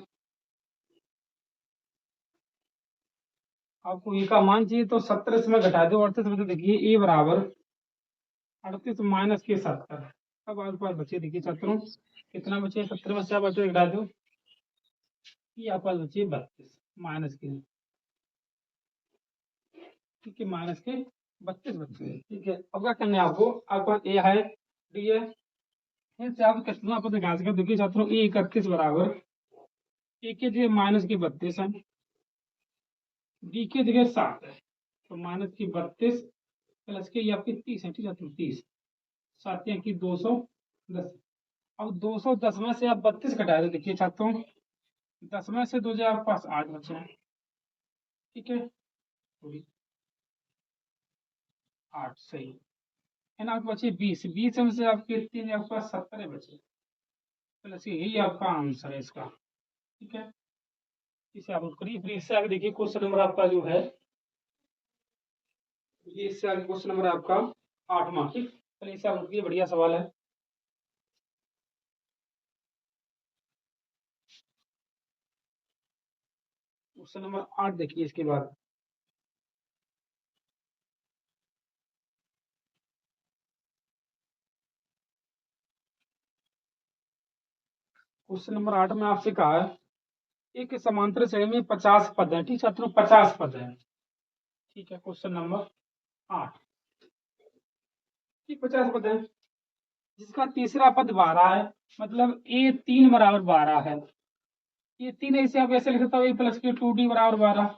Speaker 1: आपको ए का मान चाहिए तो 70 इसमें घटा दो, 38 मतलब देखिए ए बराबर 38 माइनस के 70। अब आपके पास बचे देखिए छात्रों कितना बचे, 70 में से आप 38 घटा दो, ये आपके पास बचे 32 माइनस के। ठीक है, माइनस के 32 बचे। ठीक है, अब क्या करना है आपको, आपके पास ए है डी है, इनसे आप कितना पद निकाल सकते। देखिए छात्रों ए 31 बराबर ए के जगह माइनस के 32 है, डी के जगह 7 है, तो माइनस की 32 प्लस के ये आपकी 30 है। ठीक है, तो 30 7 की 210। अब 210 में से आप 32 घटा दो। देखिए छात्रों 10 में से 2 जो आपके पास 8 बचे हैं। ठीक है, थोड़ी 8 सही है ना, आपके बचे 20, 20 में से आपके 3 आपके पास 70 बचे, प्लस यही आपका आंसर है इसका। ठीक है, इसे आप करिए, फिर इससे आगे देखिए क्वेश्चन नंबर आपका जो है, ये इससे आगे क्वेश्चन नंबर आपका 8वां। ठीक, चलिए इससे आप उठिए, बढ़िया सवाल है। क्वेश्चन नंबर 8 देखिए इसके बाद, क्वेश्चन नंबर 8 में आपसे कहा है एक समांतर श्रेणी में 50 पद है। ठीक छात्रों 50 पद है। ठीक है, क्वेश्चन नंबर 8, ठीक 50 पद है, जिसका तीसरा पद 12 है, मतलब ए 3 बराबर 12 है। ये 3 ऐसे आप ऐसे लिख सकते हो, ए प्लस के 2d बराबर 12,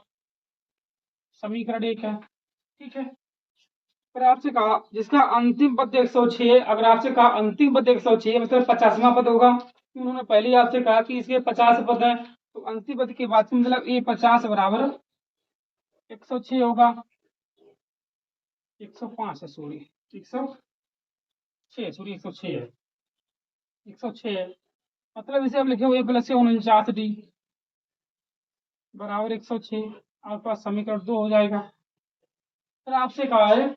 Speaker 1: समीकरण 1 है। ठीक है, फिर आपसे कहा जिसका अंतिम पद 106, अगर आपसे कहा अंतिम पद 106 मतलब 50वां पद होगा, तो उन्होंने पहले ही आपसे कहा कि इसके 50 पद है, तो अंतिम पद के बाद मतलब ए 50 बराबर 106 होगा। 105 है, सॉरी 106, सॉरी 106 है, 106 है, मतलब इसे आप लिखे हुए प्लस से 49d बराबर 106, आपके पास समीकरण 2 हो जाएगा। फिर आपसे कहा है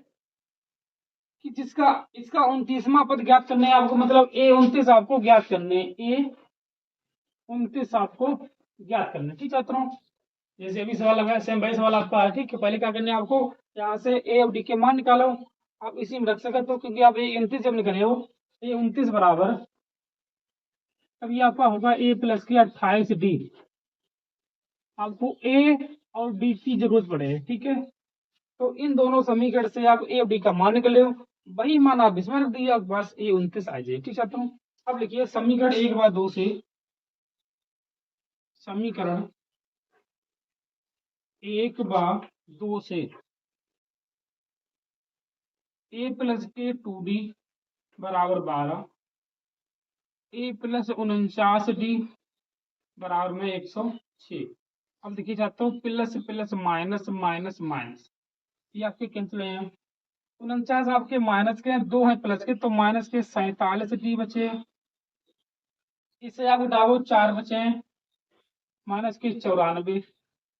Speaker 1: कि जिसका इसका 29वां पद ज्ञात करने है आपको, मतलब ए 29 आपको ज्ञात करने, ए 29 आपको ज्ञात करने। ठीक छात्रों, जैसे अभी सवाल लगा है सेम वही सवाल आपका है। ठीक है, पहले क्या करने है आपको, यहाँ से ए और डी के मान निकालो, आप इसी में रख सकते हो, क्योंकि आप ए 29 जब निकले हो, ए 29 बराबर, अब ये आपका होगा ए प्लस की 28d। आपको ए और डी की जरूरत पड़े। ठीक है, तो इन दोनों समीकरण से आप ए और डी का मान निकले हो, वही मान आप इसमें रख दीजिए, आपके पास ए 29 आ जाए। ठीक छात्रों, अब लिखिए समीकरण 1/2 से, समीकरण 1/2 से ए प्लस के 2d बराबर 12, ए प्लस 49d बराबर में 106। अब देखिए छात्रों plus plus minus minus minus ये आपके कैंसिल हैं। 49 आपके माइनस के हैं, 2 हैं प्लस के, तो माइनस के 47 डी बचे हैं। इससे आप उठाओ 4 बचे हैं, माइनस के 94।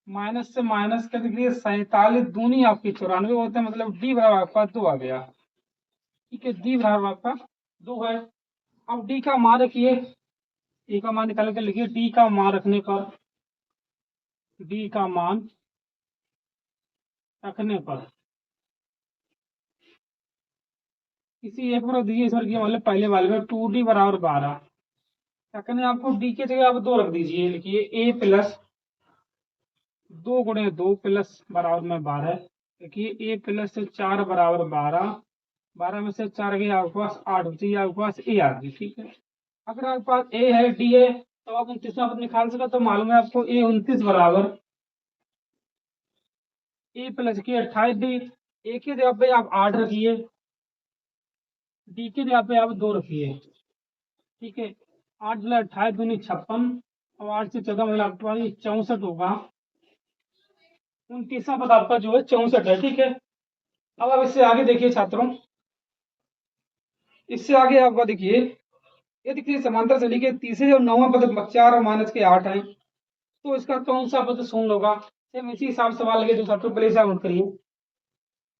Speaker 1: माइनस से माइनस कर दीजिए 47 दूनी आपकी 94 होते हैं, मतलब डी बराबर आपका 2 आ गया। ठीक है, डी बराबर आपका 2 है। अब डी का मान रखिए, ए का मान निकाल कर लिखिए। डी का मान रखने पर, डी का मान रखने पर किसी एक पर दीजिए सर की, मतलब पहले वाले में 2d बराबर 12। रखने आपको डी की जगह आप 2 रख दीजिए, लिखिए ए प्लस 2 गुणे 2 प्लस बराबर में 12। देखिए ए प्लस 4 बराबर 12, 12 में से 4 गए आपके पास 8 बची, आपके पास ए आ गई। ठीक है, अगर आपके पास ए है डी है तो आप 29वां पद निकाल सकते, तो मालूम है आपको ए 29 बराबर ए प्लस की 28 डी। ए की जगह पे आप 8 रखिए, डी की जगह पे आप 2 रखिए। ठीक है, 8 मतलब 28 दूनी 56, और 8 से 14 मतलब आपके पास 64 होगा। 29वां पद आपका जो है 64 है। ठीक है, अब आप इससे आगे देखिए छात्रों, इससे आगे आपका देखिए, ये देखिए समांतर सदी के तीसरे और 9वां पद 4 और माइनस के 8 है, तो इसका कौन सा पद शून्य होगा। सेम इसी हिसाब सवाल लगे जो छात्रों पहले इसे आप नोट करिए,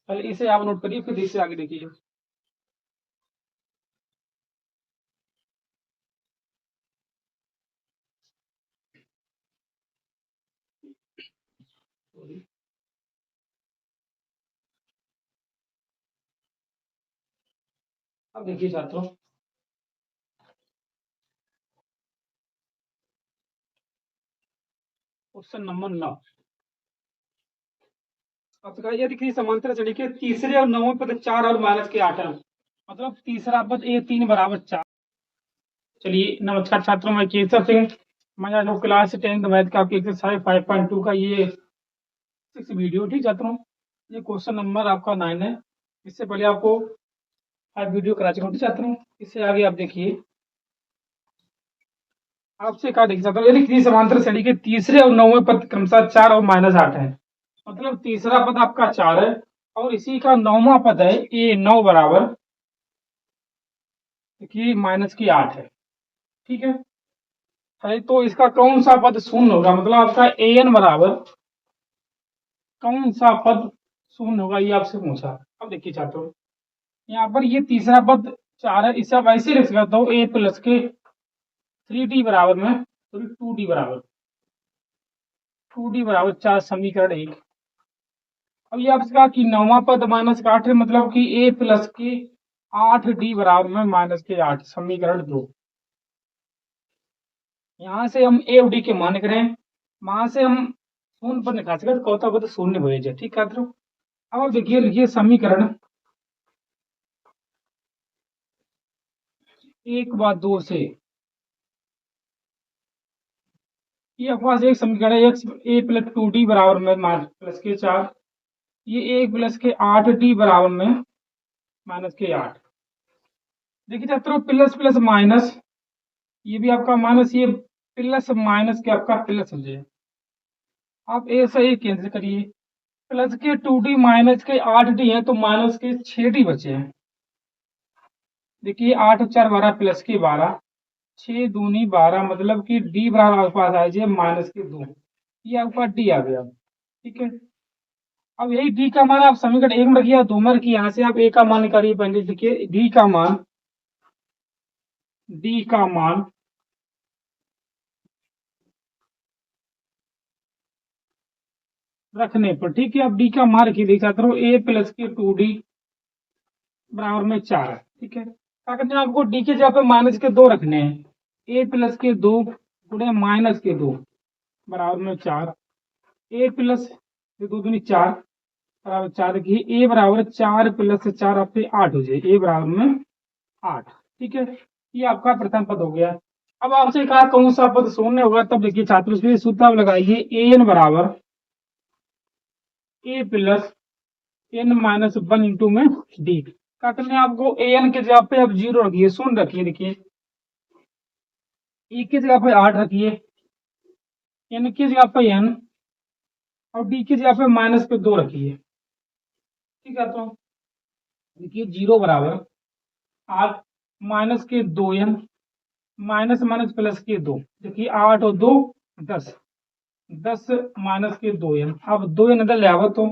Speaker 1: पहले इसे आप नोट करिए, फिर इससे आगे देखिए। अब देखिए छात्रों, क्वेश्चन नंबर 9। अब ये देखिए समांतर सदी के तीसरे और 9वें पद 4 और माइनस के 8 है, मतलब तीसरा पद ए 3 बराबर 4। चलिए नमस्कार छात्रों, मैं केसर सिंह, मैं जो क्लास 10th मैथ का आपकी एक्सरसाइज 5.2 का ये 6 वीडियो। ठीक छात्रों, ये क्वेश्चन नंबर आपका 9 है। इससे पहले आपको 5 वीडियो करा चुका हूँ। छात्रों इससे आगे आप देखिए, आपसे कहा देख सकते हो, यदि किसी समांतर श्रेणी के तीसरे और 9वें पद क्रमशः 4 और माइनस 8 है, मतलब तीसरा पद आपका 4 है और इसी का 9वां पद है ए 9 बराबर कि माइनस की 8 है। ठीक है, तो इसका कौन सा पद शून्य होगा, मतलब आपका ए एन बराबर कौन सा पद शून्य होगा, ये आपसे पूछा। अब देखिए छात्रों, यहाँ पर ये तीसरा पद 4 है, इसे आप ऐसे लिख सकते हो ए प्लस के 3d बराबर में, सॉरी 2d बराबर 4 समीकरण 1। अब ये आपसे कहा कि 9वां पद माइनस का 8 है, मतलब कि ए प्लस के 8d बराबर में माइनस के 8, समीकरण 2। यहाँ से हम ए और डी के मान करें, वहां से हम शून्य पर निकाल सकते, चौथा पद शून्य हो जाए। ठीक है, अब आप देखिए, लिखिए समीकरण 1 व 2 से ये आपके पास एक समीकरण है, एक्स ए प्लस 2d बराबर में माइनस प्लस के 4, ये ए प्लस के 8d बराबर में माइनस के 8। देखिए छात्रों प्लस प्लस माइनस, ये भी आपका माइनस, ये प्लस माइनस के आपका प्लस हो जाए। आप ए से ए कैंसिल करिए, प्लस के 2d माइनस के 8d है, तो माइनस के 6d बचे हैं। देखिए 8 और 4 12 प्लस के 12, 6 दूनी 12, मतलब कि डी बराबर आपके पास आ जाए माइनस के 2, ये आपका डी आ गया। ठीक है, अब यही डी का मान आप समीकरण 1 में रखिए, 2 में रखिए, यहाँ से आप ए का मान निकालिए। पहले देखिए डी का मान, डी का मान रखने पर, ठीक है, अब डी का मान रखिए, देख छात्रों ए प्लस के 2d बराबर में 4 है। ठीक है, क्या करना है आपको, डी के जगह पे माइनस के 2 रखने हैं, ए प्लस के 2 गुणे माइनस के 2 बराबर में 4, ए प्लस 2 दूनी 4 बराबर 4, देखिए ए बराबर 4 प्लस 4 आपके 8 हो जाए, ए बराबर में 8। ठीक है, ये आपका प्रथम पद हो गया। अब आपसे कहा कौन सा पद शून्य होगा, तब देखिए छात्रों इसके सूत्र आप लगाइए, ए एन बराबर ए प्लस एन माइनस 1 इंटू में डी। क्या करना है आपको, ए एन के जगह पे आप 0 रखिए, शून्य रखिए। देखिए ए की जगह पे 8 रखिए, एन की जगह पे एन और डी की जगह पे माइनस के 2 रखिए। ठीक है, तो देखिए 0 बराबर 8 माइनस के 2n माइनस माइनस प्लस के 2। देखिए 8 और 2 10, 10 माइनस के 2n। अब 2n इधर ले आओ तो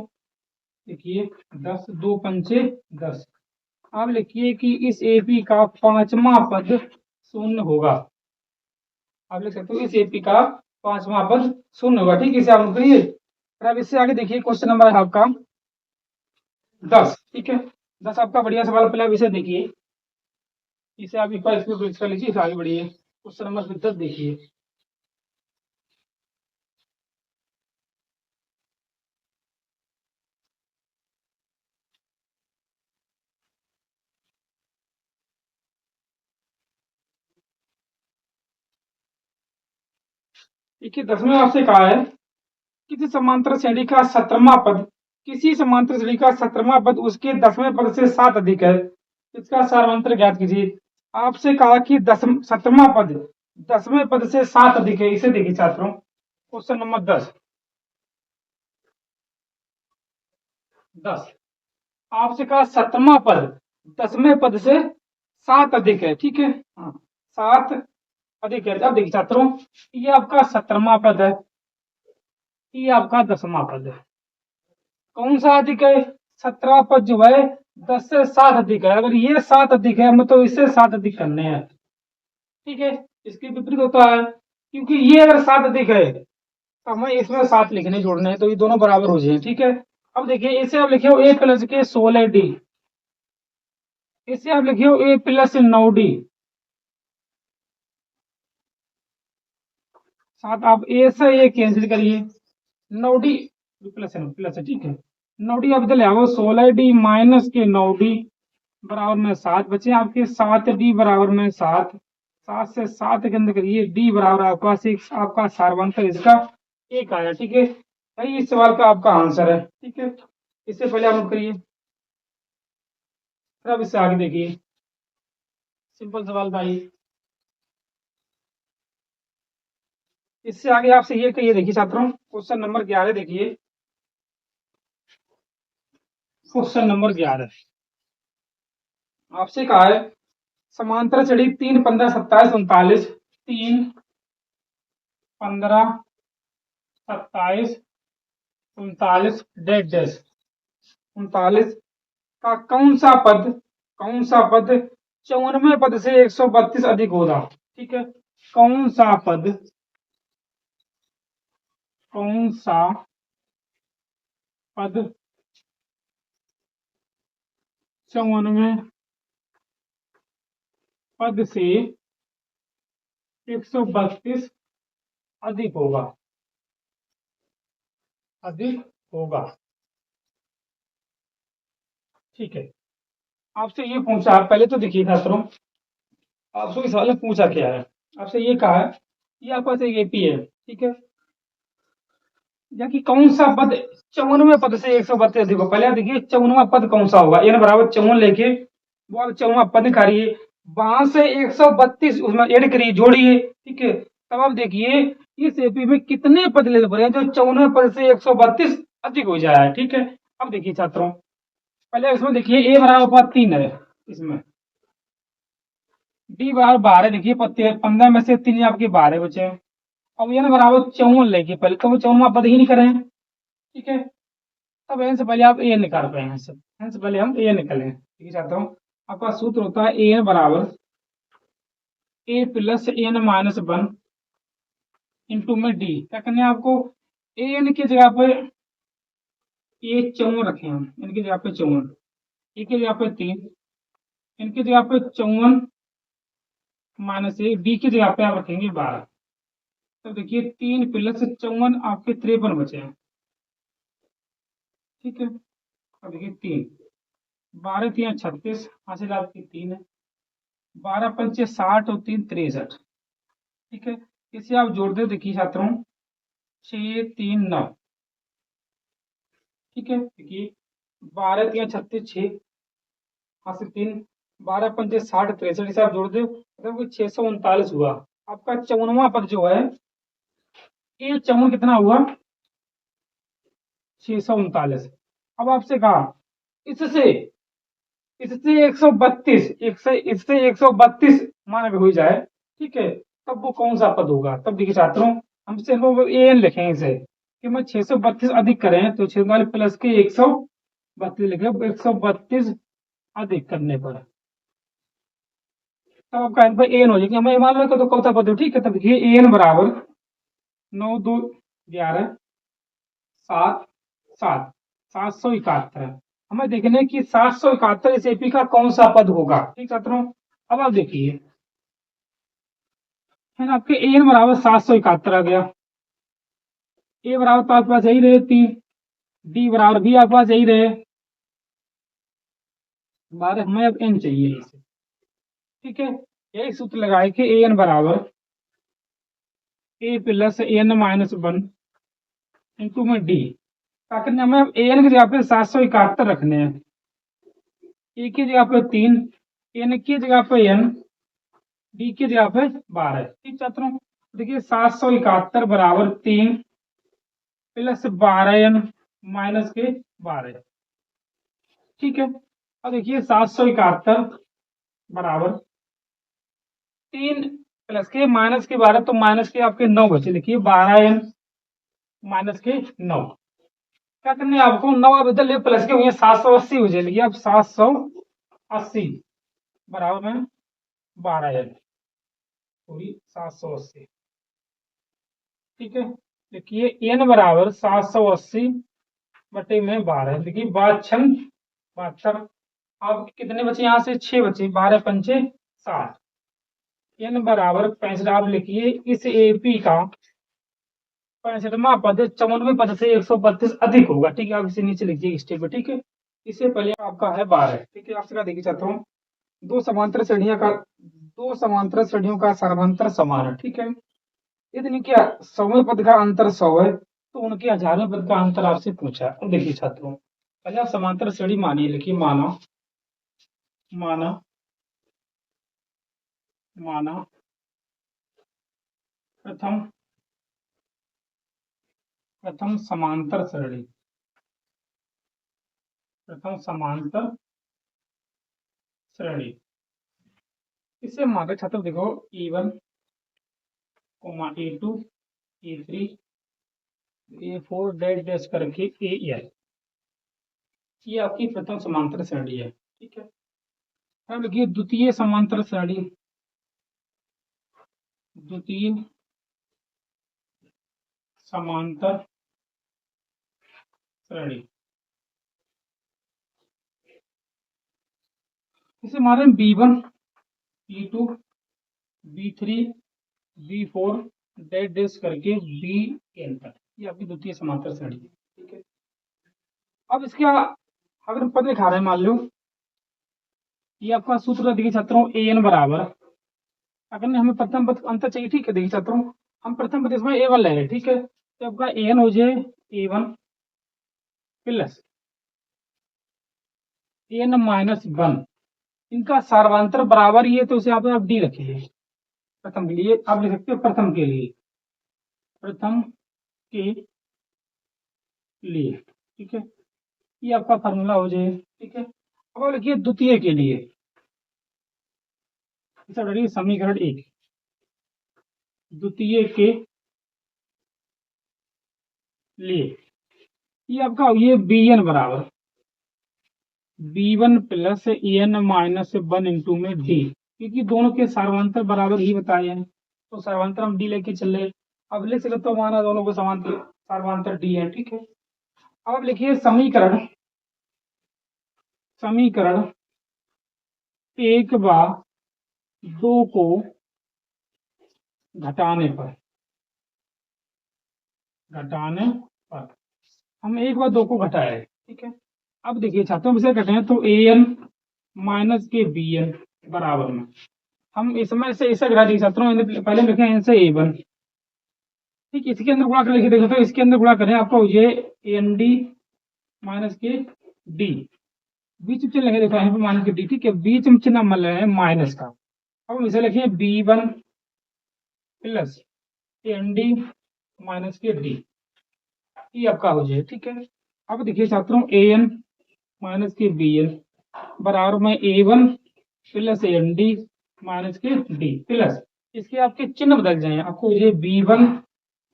Speaker 1: देखिए 10 2 पंचे 10। अब लिखिए कि इस एपी का पांचवा पद शून्य होगा। आप लिख सकते हो इस एपी का पांचवा पद शून्य होगा। ठीक है, इसे आप करिए। अब इससे आगे देखिए क्वेश्चन नंबर है आपका 10। ठीक है, 10 आपका बढ़िया सवाल। पहले आप इसे देखिए, इसे आप एक बार इसमें फिक्स कर लीजिए, इसे आगे बढ़िए। क्वेश्चन नंबर 10 देखिए। देखिए 10वें आपसे कहा है किसी समांतर श्रेणी का 17वां पद, किसी समांतर श्रेणी का 17वां पद उसके 10वें पद से 7 अधिक है, इसका सारवंतर ज्ञात कीजिए। आपसे कहा कि 17वां पद 10वें पद से 7 अधिक है। इसे देखिए छात्रों, क्वेश्चन नंबर 10 आपसे कहा 17वां पद 10वें पद से 7 अधिक है। ठीक है, हाँ 7 अधिक है। अब देखिए छात्रों, ये आपका 17वां पद है, ये आपका 10वां पद है। कौन सा अधिक है? 17वां पद जो है 10 से 7 अधिक है। अगर ये 7 अधिक है हमें तो इससे 7 अधिक करने हैं। ठीक है, इसके विपरीत होता है, क्योंकि ये अगर 7 अधिक है तो हमें इसमें 7 लिखने जोड़ने हैं, तो ये दोनों बराबर हो जाए। ठीक है, अब देखिए इसे आप लिखे हो ए प्लस के 16d, इसे आप लिखे हो ए प्लस 9d। साथ आप ए से ए कैंसिल करिए, 9d प्लस है प्लस है। ठीक है, 9d आप इधर ले आओ, 16d माइनस के 9d बराबर में 7 बचे आपके। 7d बराबर में 7, 7 से 7 के अंदर करिए, d बराबर आपका 6। आपका सारवंतर इसका 1 आया। ठीक है भाई, इस सवाल का आपका आंसर है। ठीक है, इससे पहले आप नोट करिए। फिर अब इससे आगे देखिए, सिंपल सवाल भाई। इससे आगे आपसे ये कहिए, देखिए छात्रों क्वेश्चन नंबर 11 देखिए। क्वेश्चन नंबर 11 आपसे कहा है समांतर श्रेणी 3 15 27 39, 3 15 27 39 डेड डैश 39 का कौन सा पद 54वें पद से 132 अधिक होगा। ठीक है, कौन सा पद, कौन सा पद 54वें पद से 132 अधिक होगा, अधिक होगा। ठीक है, आपसे ये पूछा, पहले तो देखिए छात्रों आपसे इस सवाल में पूछा क्या है। आपसे ये कहा है ये आपका से एपी है। ठीक है, या कि कौन सा पद 54वें पद से 132 अधिक होगा। पहले आप देखिए 54वां पद कौन सा होगा, एन बराबर 54 लेके वो आप 54वां पद निकालिए, वहां से 132 उसमें ऐड करिए, जोड़िए। ठीक है, तब आप देखिए इस एपी में कितने पद लेने पड़े जो 54वें पद से 132 अधिक हो जाए। ठीक है, अब देखिए छात्रों, पहले इसमें देखिए ए बराबर 3 है, इसमें डी बराबर 12। देखिए 15 में से 3 आपके 12 बचे हैं। अब एन बराबर 54 लेके पहले तो 54वां पद ही नहीं करें। ठीक है, तब एन से पहले आप ए निकाल पाएंगे सब, एन से पहले हम ए निकालें। ठीक है चाहता हूँ, आपका सूत्र होता है ए बराबर ए प्लस एन माइनस 1 इंटू में डी। क्या करना है आपको, ए एन की जगह पे ए 54 रखे हम, इनकी जगह पे 54, ए की जगह पे 3, इनकी जगह पे 54 माइनस ए, डी की जगह पे आप रखेंगे 12। तो देखिए 3 प्लस 54 आपके 53 बचे हैं। ठीक है, अब देखिए 3 12 3 36 हासिल आपकी 3 है, 12 पंचे 60 और 3 63। ठीक है, इसे आप जोड़ दे, देखिए छात्रों 6 3 9। ठीक है, देखिए 12 3 36 6 हासिल 3, 12 पंचे 60 63, इसे आप जोड़ दे मतलब 639 हुआ। आपका 54वां पद जो है ए चौवन कितना हुआ 639। अब आपसे कहा इससे इससे 132 इससे 132 मान अगर हो जाए, ठीक है, तब वो कौन सा पद होगा? तब देखिए छात्रों, हम सिर्फ ए एन लिखेंगे इसे कि मैं 632 अधिक करें तो 6 प्लस के 132 लिखे, 132 अधिक करने पर तब आपका आंसर एन हो जाएगी। हमें मान लो तो कौन सा पद हो, ठीक है। तब देखिए एन बराबर 9 2 11 7 7 771 हमें देखने की 771 इस एपी का कौन सा पद होगा, ठीक छात्रों। अब आप देखिए है ना, आपके एन बराबर 771 आ गया, ए बराबर तो आपके पास यही रहे 3, डी बराबर भी आपके पास यही रहे 12, हमें अब एन चाहिए इसे, ठीक है। यही सूत्र लगाए कि ए एन बराबर ए प्लस एन माइनस 1 इंटू में डी, ताकि हमें अब ए एन की जगह पे 771 रखने हैं, ए की जगह पे 3, एन की जगह पे एन, डी की जगह पे 12, ठीक छात्रों। देखिए 771 बराबर 3 प्लस 12 एन माइनस के 12, ठीक है। अब देखिए 771 बराबर 3 प्लस के माइनस के 12, तो माइनस के आपके 9 बचे, देखिए 12 एन माइनस के 9, क्या करने आपको 9 अब इधर प्लस के हुए 780 हो जाएगी। अब 780 बराबर में 12 एन पूरी 780, ठीक है। देखिए एन बराबर 780 बटे में 12, देखिए 72 अब कितने बचे यहाँ से 6 बचे, 12 पंचे 60, एन बराबर 65। आप लिखिए इस एपी का 65वां पद 54वें पद से 132 अधिक होगा, ठीक है। आप इसे नीचे लिखिए स्टेप पे, ठीक है। इससे पहले आपका है 12, ठीक है। आपसे क्या देखिए चाहता हूँ, दो समांतर श्रेणियों का सर्वांतर समान है, ठीक है। यदि क्या 100वें पद का अंतर 100 है तो उनके 1000वें पद का अंतर आपसे पूछा है। देखिए छात्रों, पहले आप समांतर श्रेणी मानिए, लिखिए माना माना माना प्रथम समांतर श्रेणी, प्रथम समांतर श्रेणी, इसे मान छात्र देखो E1 E2 E3 A4 dash dash करके AN, ये आपकी प्रथम समांतर श्रेणी है, ठीक है। अब देखिए द्वितीय समांतर श्रेणी, द्वितीय समांतर श्रेणी, इसे मारे B1 B2 B3 B4 dash dash करके BN तक, ये आपकी द्वितीय समांतर श्रेणी है, ठीक है। अब इसका अगर हम पद लिखा रहे हैं, मान लो ये आपका सूत्र देखिए छात्रों AN बराबर, अगर हमें प्रथम पद अंतर चाहिए, ठीक है। देखिए छात्रों, हम प्रथम पद इसमें A1 ले रहे हैं, ठीक है। तो आपका AN हो जाए A1 प्लस AN माइनस 1, इनका सर्वांतर बराबर ही है, तो उसे आप डी रखिए प्रथम के लिए। आप लिख सकते हो प्रथम के लिए, प्रथम के लिए, ठीक है। ये आपका फार्मूला हो जाए, ठीक है। अब आप लिखिए द्वितीय के लिए, समीकरण 1, द्वितीय के लिए ये आपका ये BN बराबर B1 plus EN minus 1 into में डी, क्योंकि दोनों के सर्वांतर बराबर ही बताए हैं, तो सर्वांतर हम डी लेके चल रहे। अब लिख सकते हो माना दोनों को समांतर सर्वांतर डी है, ठीक है। अब लिखिए समीकरण समीकरण 1 व 2 को घटाने पर हम 1 व 2 को घटाए, ठीक है। अब देखिए छात्रों से घटाएं तो AN माइनस के BN बराबर में हम इसमें से इसे घटा दिए छात्रों, पहले लिखे इनसे A1, ठीक। इसके अंदर गुणा कर लिखे, देखो तो इसके अंदर गुणा करें आपको ये AND माइनस के डी, बीच में चिन्ह लगे, देखो यहाँ पे माइनस के डी, ठीक है। बीच में चिन्ह मल रहे हैं माइनस का। अब हम इसे लिखिए B1 प्लस AND माइनस के डी, ये आपका हो जाए। ठीक है, अब देखिए छात्रों ए एन माइनस के बी एन बराबर में ए one plus A N D minus के डी प्लस इसके आपके चिन्ह बदल जाए, आपको ये बी वन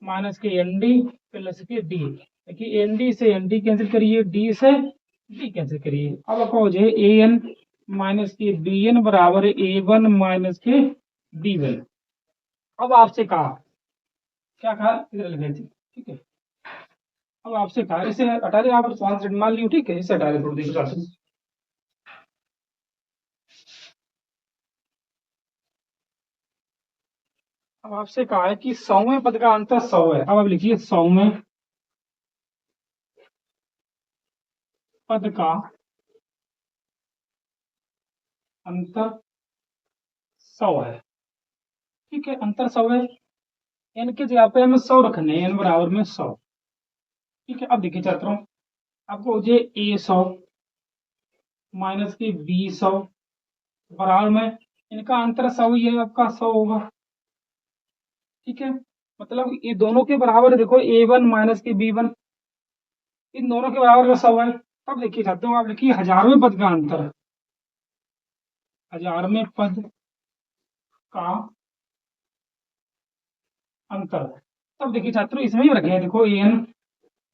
Speaker 1: माइनस के एन डी प्लस के डी, देखिए एन डी से एन डी कैंसिल करिए, डी से डी कैंसिल करिए, अब आपको हो जाए ए एन माइनस के बी एन बराबर ए वन माइनस के डी वन। अब आपसे कहा, क्या कहा, इधर लिखे थे। ठीक है, अब आपसे कहा इसे हटा दे, आप पांच मान लियो। ठीक है, इसे हटा दे, थोड़ी देर अब आपसे कहा है कि 100वें पद का अंतर 100 है। अब आप लिखिए 100वें पद का अंतर 100 है। ठीक है, अंतर 100 है, एन के जगह पे हमें 100 रखने हैं, एन बराबर में 100। ठीक है, अब देखिए छात्रों, आपको हो जाए ए 100 माइनस की बी 100 बराबर में इनका अंतर 100 ही है, आपका 100 होगा। ठीक है, मतलब ये दोनों के बराबर है, देखो ए वन माइनस के बी वन, इन दोनों के बराबर का 100 है। तब देखिए छात्रों, आप लिखिए 1000वें पद का अंतर, 1000वें पद का अंतर। तब देखिए छात्रों, इसमें ही रखे हैं, देखो ए एन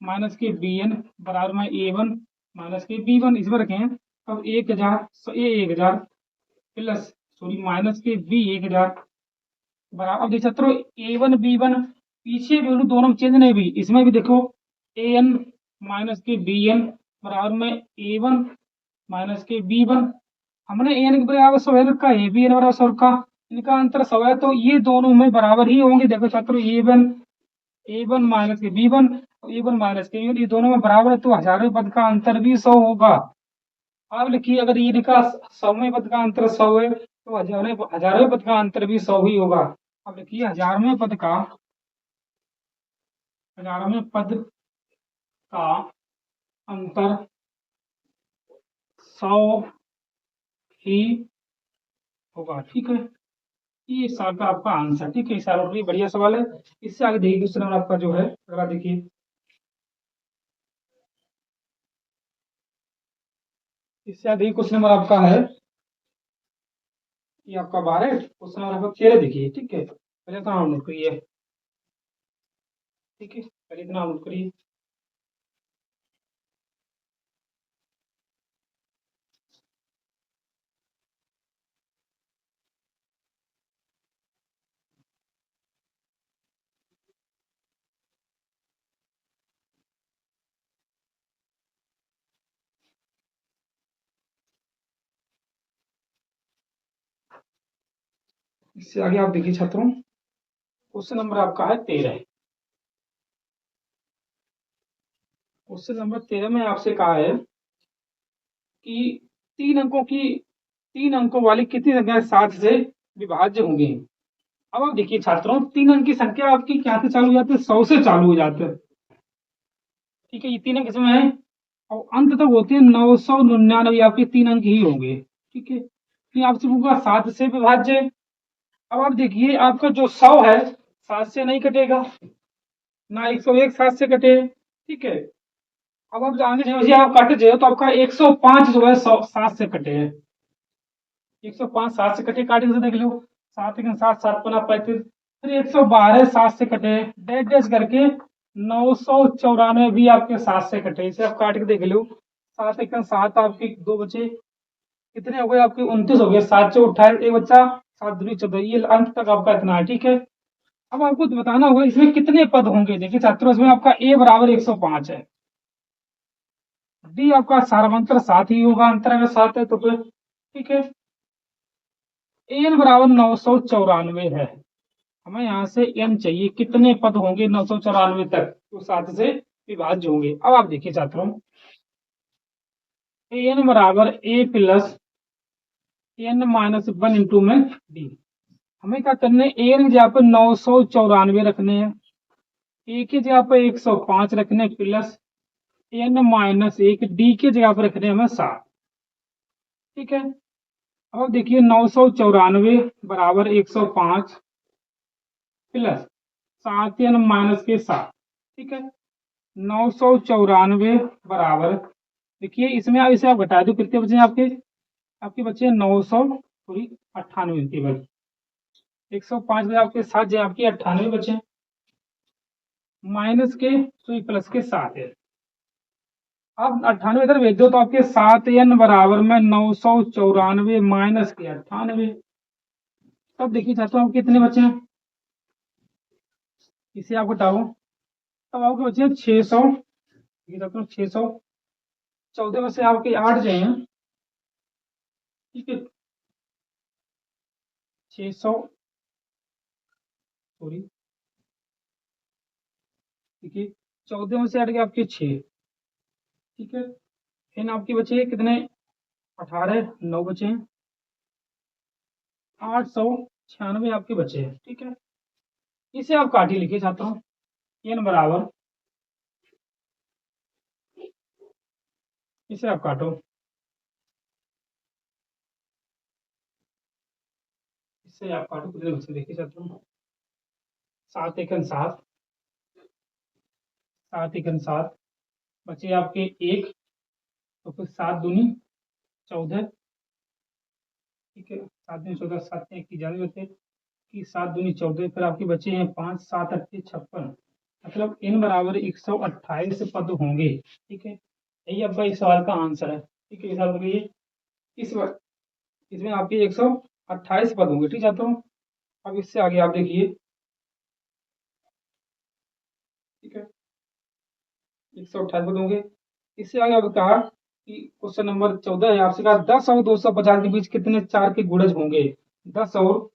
Speaker 1: माइनस के बी एन बराबर में ए वन माइनस के बी वन, इसमें रखे हैं। अब 1000 ए 1000 प्लस सॉरी माइनस के बी 1000 बराबर, अब देखिए छात्रों ए वन बी वन पीछे वैल्यू दोनों में चेंज नहीं हुई, इसमें भी देखो ए एन माइनस के बी एन बराबर में ए वन माइनस के बी वन, हमने ए एन के बराबर 100 रखा, ए बी एन बराबर 100 रखा, इनका अंतर 100 है, तो ये दोनों में बराबर ही होंगे। देखो छात्रों ए वन माइनस के बी वन ए वन माइनस के ये दोनों में बराबर है, तो 1000वें पद का अंतर भी 100 होगा। अब लिखिए, अगर ये लिखा 100वें पद का अंतर 100 है, तो 1000वें पद का अंतर भी 100 ही होगा। अब लिखिए 1000वें पद का 1000वें पद का अंतर 100 ही होगा। ठीक है, ये इस साल का आपका आंसर। ठीक है, इस साल और बढ़िया सवाल है। इससे आगे देखिए क्वेश्चन नंबर आपका जो है अगला देखिए, इससे आगे क्वेश्चन नंबर आपका है, ये आपका 12 क्वेश्चन नंबर आपका 13 देखिए। ठीक है, पहले इतना नोट करिए। ठीक है, पहले इतना नोट करिए। इससे आगे आप देखिए छात्रों, क्वेश्चन नंबर आपका है 13। क्वेश्चन नंबर 13 में आपसे कहा है कि 3 अंकों वाली कितनी संख्या 7 से विभाज्य होंगी। अब आप देखिए छात्रों, 3 अंक की संख्या आपकी क्या से चालू हो जाती है, 100 से चालू हो जाते हैं। ठीक है, ये 3 अंक इसमें है, और अंत तक होते हैं 999, आपके 3 अंक ही होंगे। ठीक है, फिर आपसे पूछा 7 से विभाज्य। अब आप देखिए, आपका जो 100 है 7 से नहीं कटेगा, ना 101 7 से कटे। ठीक है, अब आप आगे आप काटे जाए तो आपका 105 जो है 7 से कटे है, 105 7 से कटे, काटे से देख लो, 7 1 7 7 पना 35, फिर 112 7 से कटे, डैश डैश करके 994 भी आपके 7 से कटे, इसे आप काट के देख लो, 7 1 7 आपके 2 बचे, कितने हो गए आपके 29 हो गए, 7 से 28 एक बच्चा, 7 2 14, ये अंत तक आपका इतना है। ठीक है, अब आपको बताना होगा इसमें कितने पद होंगे। देखिए छात्रों, इसमें आपका ए बराबर 105 है, डी आपका सार्वंतर 7 ही होगा, अंतर अगर 7 है तो फिर ठीक है, एन बराबर 994 है, हमें यहाँ से एन चाहिए, कितने पद होंगे 994 तक, तो 7 से विभाज्य होंगे। अब आप देखिए छात्रों, एन बराबर ए प्लस एन माइनस 1 इंटू में डी, हमें क्या करने, ए की जगह पर 994 रखने हैं, ए की जगह पर 105 रखने प्लस एन माइनस 1, डी की जगह पर रखने हमें 7। ठीक है, अब देखिए 994 बराबर 105 प्लस 7n माइनस के 7, ठीक है। 994 बराबर, देखिए इसमें आप इसे आप घटा दो, कितने बचे आपके, आपके बचे 998 के बचे, 105 में आपके 7 जो आपके 98 बचे, माइनस के तो प्लस के 7 है। अब 98 इधर भेज दो तो आपके 7n बराबर में 994 माइनस के 98। तब देखिए चाहता हूँ कितने बचे हैं, इसे आप घटाओ, तब आपके बचे 600, 600, 14 में से आपके 8 जो हैं, ठीक है, 600, सॉरी, ठीक है, 14 में से 8 के आपके 6, ठीक है, फिर आपके बचे कितने, 18, 9 बचे हैं, 896 आपके बचे हैं, ठीक है। इसे आप काटी लिखिए चाहता हूँ, n बराबर, इसे आप काटो, इससे आप काटो, कितने बच्चे देखिए चाहता हूँ, 7 एकन 7, 7 एकन 7, बचे आपके 1, तो फिर 7 दूनी 14, ठीक है, 7 दूनी 14, 7 1 की ज्यादा बचे कि 7 दूनी 14, फिर आपके बचे हैं 5, 7 8 56, मतलब n बराबर 128 पद होंगे, ठीक है। यही आपका इस सवाल का आंसर है, ठीक है। इस सवाल का ये इस इसमें आपके 128 पद होंगे, ठीक है। तो अब इससे आगे आप देखिए, ठीक है, 128 पद होंगे। इससे आगे आपको कहा कि क्वेश्चन नंबर 14 है, आपसे कहा 10 और 250 के बीच कितने 4 के गुणज होंगे, 10 और